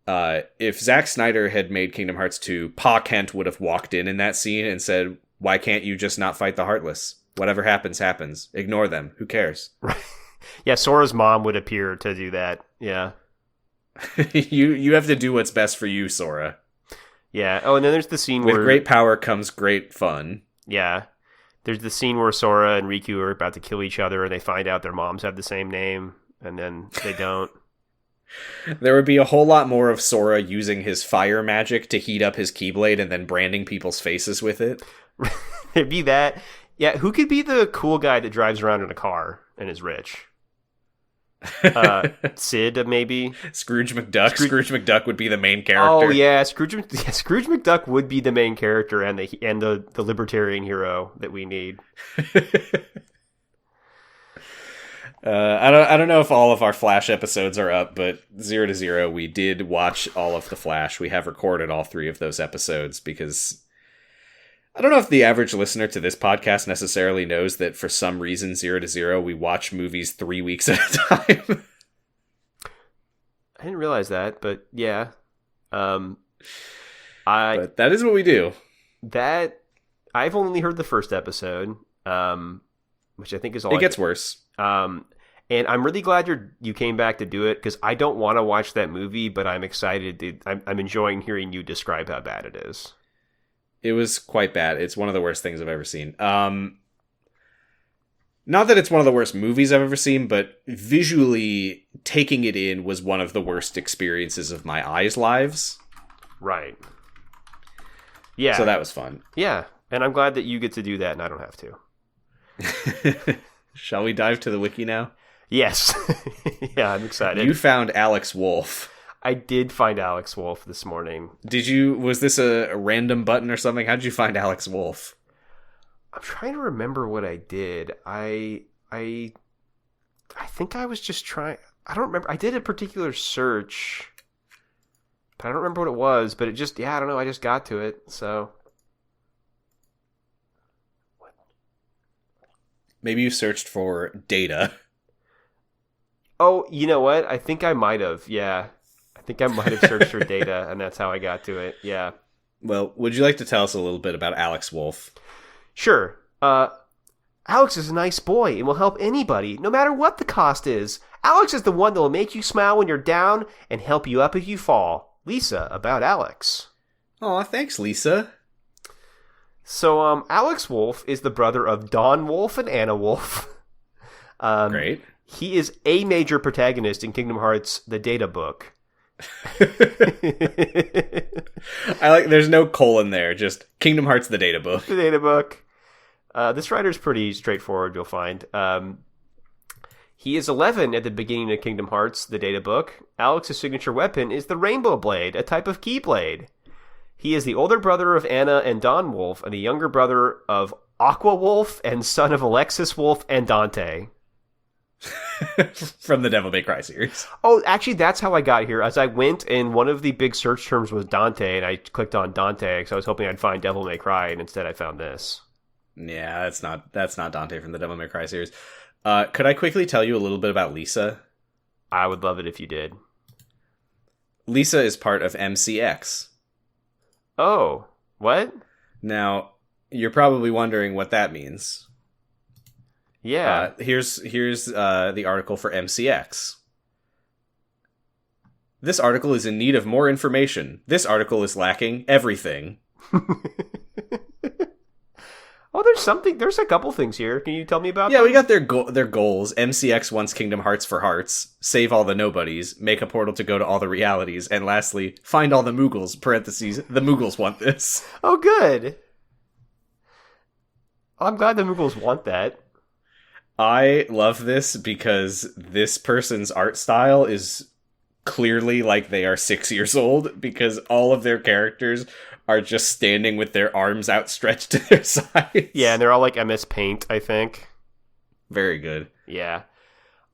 if Zack Snyder had made Kingdom Hearts 2, Pa Kent would have walked in that scene and said, "Why can't you just not fight the Heartless? Whatever happens, happens. Ignore them. Who cares?" Right. Yeah, Sora's mom would appear to do that. Yeah. You have to do what's best for you, Sora. Yeah. Oh, and then there's the scene With where... great power comes great fun. Yeah. There's the scene where Sora and Riku are about to kill each other, and they find out their moms have the same name, and then they don't. There would be a whole lot more of Sora using his fire magic to heat up his Keyblade and then branding people's faces with it. It'd be that. Yeah, who could be the cool guy that drives around in a car and is rich? Sid, maybe? Scrooge McDuck. Scrooge McDuck would be the main character. Oh, yeah, Scrooge McDuck would be the main character and the libertarian hero that we need. I don't know if all of our Flash episodes are up, but 0 to 0, we did watch all of the Flash. We have recorded all 3 of those episodes because I don't know if the average listener to this podcast necessarily knows that for some reason 0 to 0, we watch movies 3 weeks at a time. I didn't realize that, but yeah. But that is what we do. That I've only heard the first episode, which I think is all. It gets worse. And I'm really glad you came back to do it because I don't want to watch that movie, but I'm excited. I'm enjoying hearing you describe how bad it is. It was quite bad. It's one of the worst things I've ever seen. Not that it's one of the worst movies I've ever seen, but visually taking it in was one of the worst experiences of my eyes' lives. Right. Yeah. So that was fun. Yeah. And I'm glad that you get to do that and I don't have to. Shall we dive to the wiki now? Yes. Yeah, I'm excited. You found Alex Wolff. I did find Alex Wolff this morning. Was this a random button or something? How did you find Alex Wolff? I'm trying to remember what I did. I think I was just trying... I don't remember. I did a particular search, but I don't remember what it was, but it just... Yeah, I don't know. I just got to it, so... Maybe you searched for data. Oh, you know what? I think I might have. Yeah. I think I might have searched for data, and that's how I got to it. Yeah. Well, would you like to tell us a little bit about Alex Wolff? Sure. Alex is a nice boy and will help anybody, no matter what the cost is. Alex is the one that will make you smile when you're down and help you up if you fall. Lisa, about Alex. Aw, thanks, Lisa. So, Alex Wolff is the brother of Dawn Wolff and Anna Wolff. Great. He is a major protagonist in Kingdom Hearts, the Data Book. There's no colon there, just Kingdom Hearts, the Data Book. The Data Book. This writer's pretty straightforward, you'll find. He is 11 at the beginning of Kingdom Hearts, the Data Book. Alex's signature weapon is the Rainbow Blade, a type of Keyblade. He is the older brother of Anna and Dawn Wolff, and the younger brother of Aqua Wolff, and son of Alexis Wolff and Dante. From the Devil May Cry series. Oh, actually, that's how I got here. As I went, and one of the big search terms was Dante, and I clicked on Dante because I was hoping I'd find Devil May Cry, and instead I found this. Yeah, that's not Dante from the Devil May Cry series. Could I quickly tell you a little bit about Lisa? I would love it if you did. Lisa is part of MCX. Oh, what? Now, you're probably wondering what that means. Yeah. Here's the article for MCX. This article is in need of more information. This article is lacking everything. Oh, there's a couple things here. Can you tell me about Yeah, them? we got their goals. MCX wants Kingdom Hearts for hearts, save all the nobodies, make a portal to go to all the realities, and lastly, find all the Moogles, parentheses, the Moogles want this. Oh, good. I'm glad the Moogles want that. I love this because this person's art style is clearly like they are 6 years old, because all of their characters are just standing with their arms outstretched to their sides. Yeah, and they're all like MS Paint, I think. Very good. Yeah.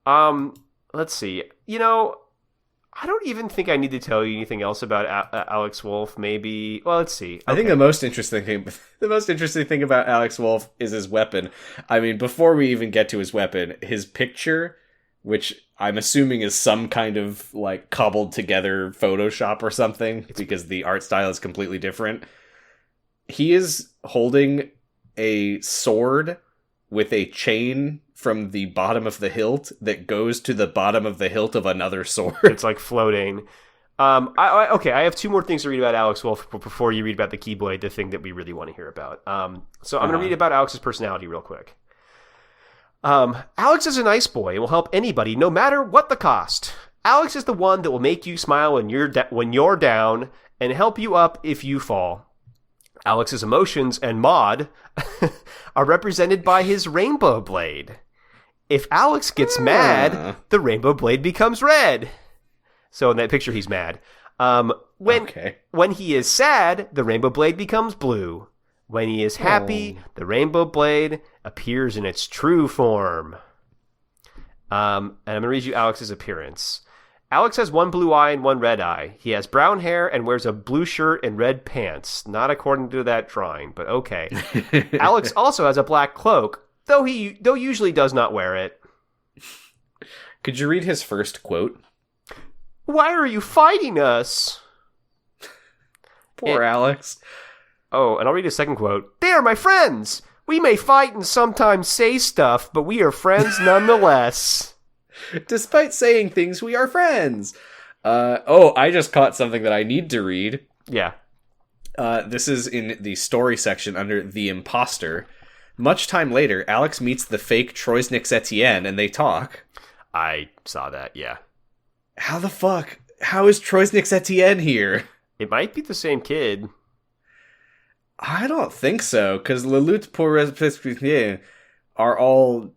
Let's see. I don't even think I need to tell you anything else about Alex Wolff. Maybe. Well, let's see. Okay. I think the most interesting thing about Alex Wolff is his weapon. I mean, before we even get to his weapon, his picture which I'm assuming is some kind of like cobbled together Photoshop or something, because the art style is completely different. He is holding a sword with a chain from the bottom of the hilt that goes to the bottom of the hilt of another sword. It's like floating. Okay, I have two more things to read about Alex Wolf before you read about the Keyblade, the thing that we really want to hear about. So I'm going to read about Alex's personality real quick. Alex is a nice boy and will help anybody, no matter what the cost. Alex is the one that will make you smile when you're down and help you up if you fall. Alex's emotions and Maud are represented by his rainbow blade. If Alex gets mad, the rainbow blade becomes red. So in that picture, he's mad. When he is sad, the rainbow blade becomes blue. When he is happy, the rainbow blade appears in its true form. And I'm going to read you Alex's appearance. Alex has one blue eye and one red eye. He has brown hair and wears a blue shirt and red pants. Not according to that drawing, but okay. Alex also has a black cloak, though usually does not wear it. Could you read his first quote? Why are you fighting us? Poor Alex. Oh, and I'll read his second quote. They are my friends. We may fight and sometimes say stuff, but we are friends nonetheless. Despite saying things, we are friends. I just caught something that I need to read. Yeah. This is in the story section under The Imposter. Much time later, Alex meets the fake Troisnix Etienne and they talk. I saw that, yeah. How the fuck? How is Troisnix Etienne here? It might be the same kid. I don't think so, because Le Lutte pour Respecter are all,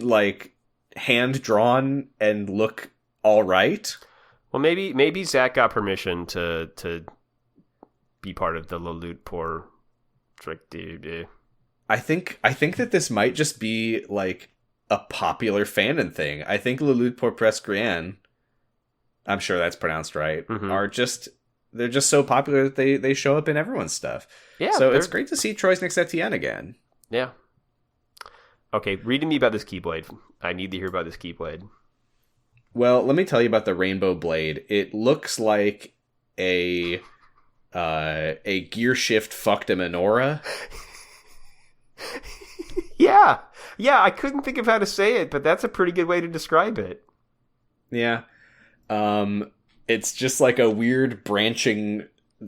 like, hand-drawn and look all right. Well, maybe Zach got permission to be part of the Le Lutte pour Respecter. I think that this might just be, like, a popular fanon thing. I think Le Lutte pour Prescrian, I'm sure that's pronounced right, they're just so popular that they show up in everyone's stuff. Yeah. So it's great to see Troisnix Etienne again. Yeah. Okay, read to me about this Keyblade. I need to hear about this Keyblade. Well, let me tell you about the Rainbow Blade. It looks like a gear shift fucked a menorah. Yeah, I couldn't think of how to say it, but that's a pretty good way to describe it. Yeah. It's just like a weird branching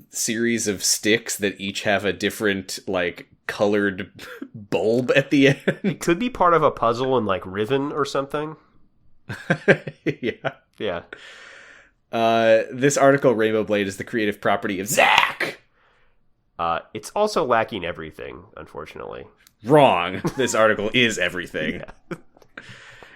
series of sticks that each have a different, like, colored bulb at the end. It could be part of a puzzle in, like, Riven or something. Yeah. This article, Rainbow Blade, is the creative property of Zach! It's also lacking everything, unfortunately. Wrong. This article is everything. Yeah.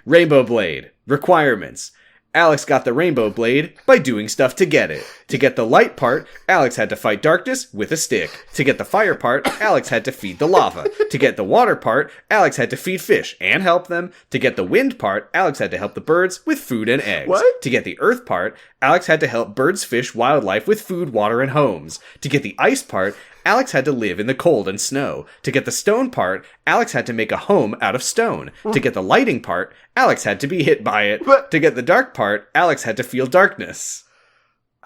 Rainbow Blade. Requirements. Alex got the Rainbow Blade by doing stuff to get it. To get the light part, Alex had to fight darkness with a stick. To get the fire part, Alex had to feed the lava. To get the water part, Alex had to feed fish and help them. To get the wind part, Alex had to help the birds with food and eggs. What? To get the earth part, Alex had to help birds, fish, wildlife with food, water, and homes. To get the ice part, Alex had to live in the cold and snow. To get the stone part, Alex had to make a home out of stone. To get the lighting part, Alex had to be hit by it. But to get the dark part, Alex had to feel darkness.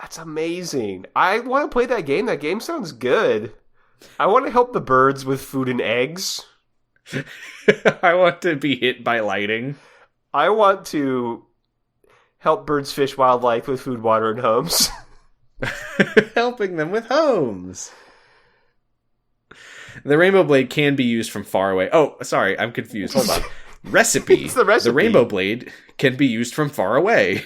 That's amazing. I want to play that game. That game sounds good. I want to help the birds with food and eggs. I want to be hit by lighting. I want to help birds, fish, wildlife with food, water, and homes. Helping them with homes. The Rainbow Blade can be used from far away. Oh, sorry, I'm confused. Hold on. Recipe. It's the recipe. The Rainbow Blade can be used from far away.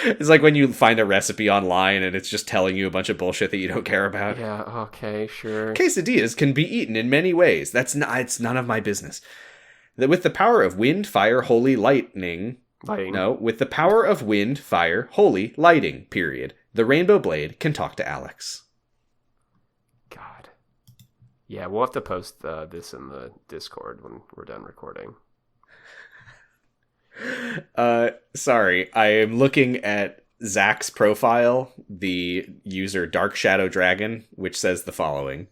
It's like when you find a recipe online and it's just telling you a bunch of bullshit that you don't care about. Yeah, okay, sure. Quesadillas can be eaten in many ways. It's none of my business. With the power of wind, fire, holy, lightning. No, with the power of wind, fire, holy, lighting, period. The Rainbow Blade can talk to Alex. God. Yeah, we'll have to post this in the Discord when we're done recording. Sorry, I am looking at Zach's profile, the user Dark Shadow Dragon, which says the following.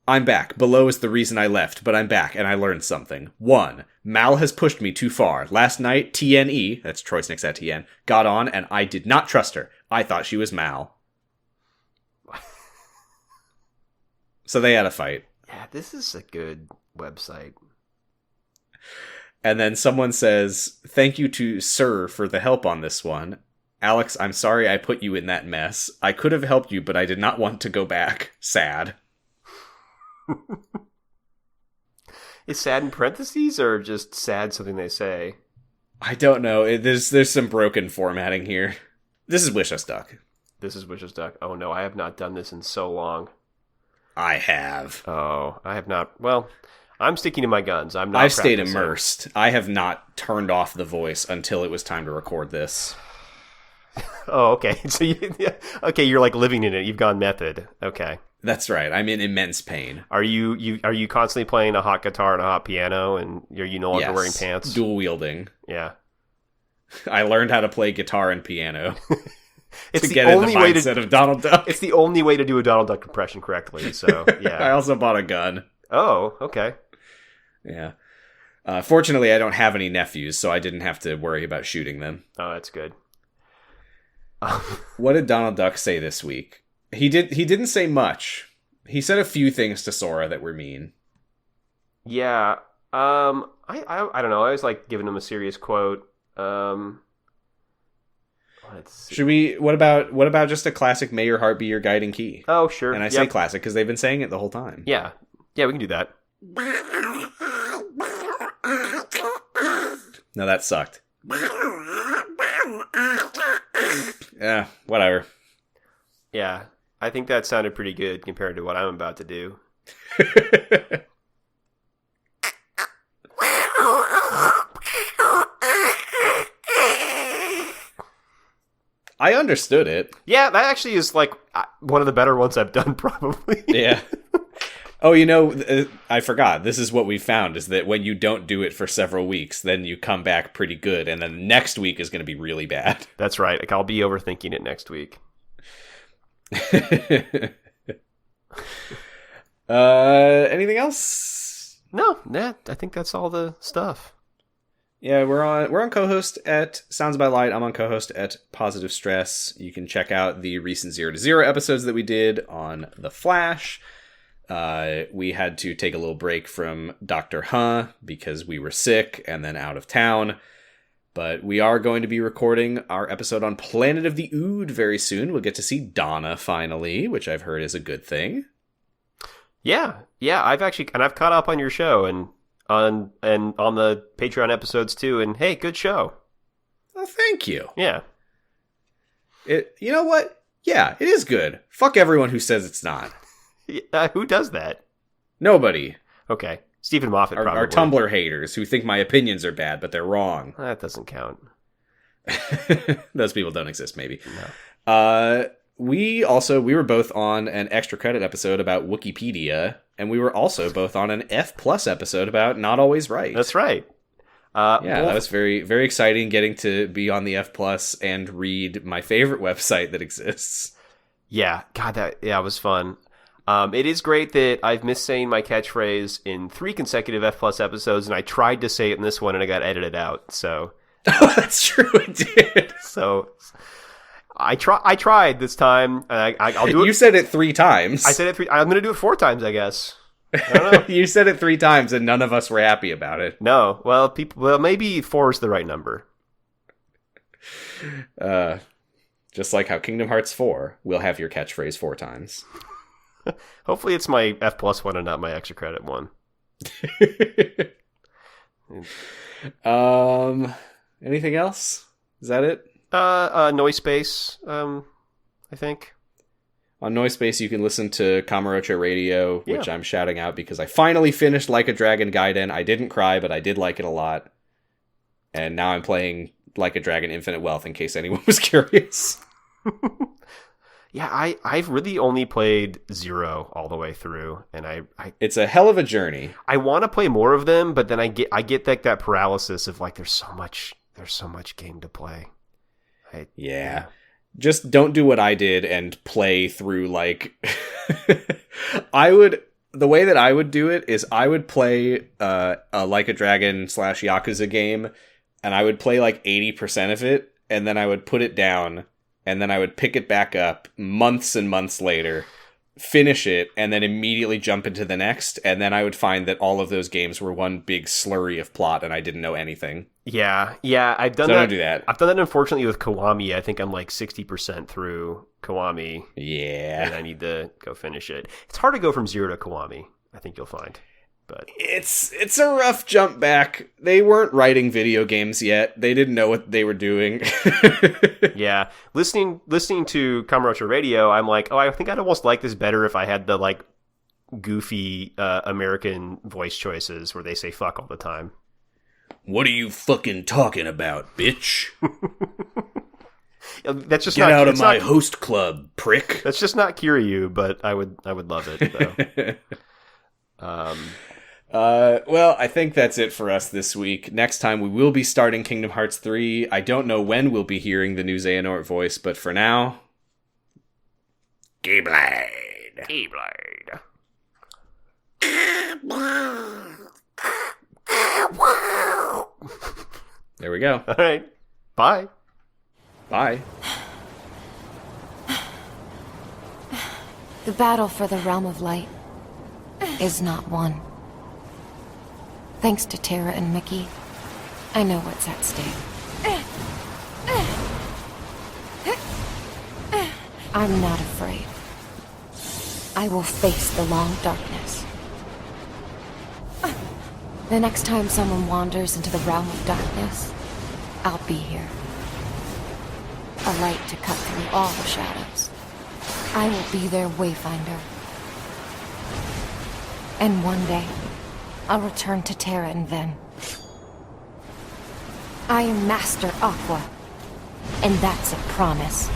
I'm back. Below is the reason I left, but I'm back, and I learned something. 1. Mal has pushed me too far. Last night, TNE, that's Troy Snicks at TN, got on, and I did not trust her. I thought she was Mal. So they had a fight. Yeah, this is a good website. And then someone says, thank you to Sir for the help on this one. Alex, I'm sorry I put you in that mess. I could have helped you, but I did not want to go back. Sad. Is sad in parentheses or just sad something they say? I don't know. There's some broken formatting here. This is Wish Us Duck. This is Wish Us Duck. Oh no, I have not done this in so long. I have. Oh, I have not. Well, I'm sticking to my guns. I've stayed immersed. I have not turned off the voice until it was time to record this. Oh, okay. So you're like living in it. You've gone method. Okay. That's right. I'm in immense pain. Are you constantly playing a hot guitar and a hot piano, and are you no longer wearing pants? Dual wielding. Yeah. I learned how to play guitar and piano. It's to get in the mindset of Donald Duck. It's the only way to do a Donald Duck impression correctly. So yeah. I also bought a gun. Oh, okay. Yeah. Fortunately, I don't have any nephews, so I didn't have to worry about shooting them. Oh, that's good. What did Donald Duck say this week? He didn't say much. He said a few things to Sora that were mean. Yeah. I don't know. I always like giving him a serious quote. Let's see. Should we? What about just a classic "May your heart be your guiding key"? Oh, sure. And I say classic because they've been saying it the whole time. Yeah, we can do that. No, that sucked. Yeah, whatever. Yeah, I think that sounded pretty good compared to what I'm about to do. I understood it. Yeah, that actually is like one of the better ones I've done, probably. Yeah. Oh, I forgot. This is what we found, is that when you don't do it for several weeks, then you come back pretty good, and then next week is going to be really bad. That's right. Like, I'll be overthinking it next week. Anything else? No, I think that's all the stuff. Yeah, we're on co-host at Sounds by Light. I'm on co-host at Positive Stress. You can check out the recent 0 to 0 episodes that we did on The Flash. We had to take a little break from Dr. Huh because we were sick and then out of town. But we are going to be recording our episode on Planet of the Ood very soon. We'll get to see Donna finally, which I've heard is a good thing. Yeah, I've caught up on your show and on the Patreon episodes too. And hey, good show. Oh, thank you. Yeah. You know what? Yeah, it is good. Fuck everyone who says it's not. Who does that? Nobody. Okay. Stephen Moffat probably. Our Tumblr haters who think my opinions are bad, but they're wrong. That doesn't count. Those people don't exist, maybe. No. We were both on an extra credit episode about Wikipedia, and we were also both on an F+ episode about Not Always Right. That's right. That was very, very exciting getting to be on the F+ and read my favorite website that exists. Yeah, God, that was fun. It is great that I've missed saying my catchphrase in 3 consecutive F+ episodes, and I tried to say it in this one, and I got edited out. So, oh, that's true, it did. So, I tried this time, and I'll do it. You said it 3 times. I said it 3. I'm going to do it 4 times, I guess. I don't know. You said it 3 times, and none of us were happy about it. No, well, maybe 4 is the right number. Just like how Kingdom Hearts 4 will have your catchphrase 4 times. Hopefully it's my F+ one and not my extra credit one. Anything else? Is that it? Noise Space, I think. On Noise Space, you can listen to Kamurocho Radio, which I'm shouting out because I finally finished Like a Dragon Gaiden. I didn't cry, but I did like it a lot. And now I'm playing Like a Dragon Infinite Wealth, in case anyone was curious. Yeah, I've really only played 0 all the way through, and I it's a hell of a journey. I want to play more of them, but then I get that paralysis of like there's so much game to play. Yeah. Just don't do what I did and play through like I would the way that I would do it is I would play a Like a Dragon / Yakuza game, and I would play like 80% of it, and then I would put it down, and then I would pick it back up months and months later, finish it, and then immediately jump into the next, and then I would find that all of those games were one big slurry of plot, and I didn't know anything. Yeah, I've done So that. don't do that. I've done that, unfortunately, with Kiwami. I think I'm like 60% through Kiwami, and Yeah. I need to go finish it. It's hard to go from 0 to Kiwami, I think you'll find. But It's a rough jump back. They weren't writing video games yet. They didn't know what they were doing. yeah, listening to Kamurocho Radio, I'm like, oh, I think I'd almost like this better if I had the like goofy American voice choices where they say fuck all the time. What are you fucking talking about, bitch? That's just Get not, out of it's my not, host club, prick. That's just not Kiryu, but I would love it though. Well, I think that's it for us this week. Next time we will be starting Kingdom Hearts 3. I don't know when we'll be hearing the new Xehanort voice, but for now, Keyblade. There we go. All right, bye. Bye. The battle for the Realm of Light is not won. Thanks to Terra and Mickey, I know what's at stake. I'm not afraid. I will face the long darkness. The next time someone wanders into the realm of darkness, I'll be here. A light to cut through all the shadows. I will be their wayfinder. And one day, I'll return to Terra and Ven. I am Master Aqua, and that's a promise.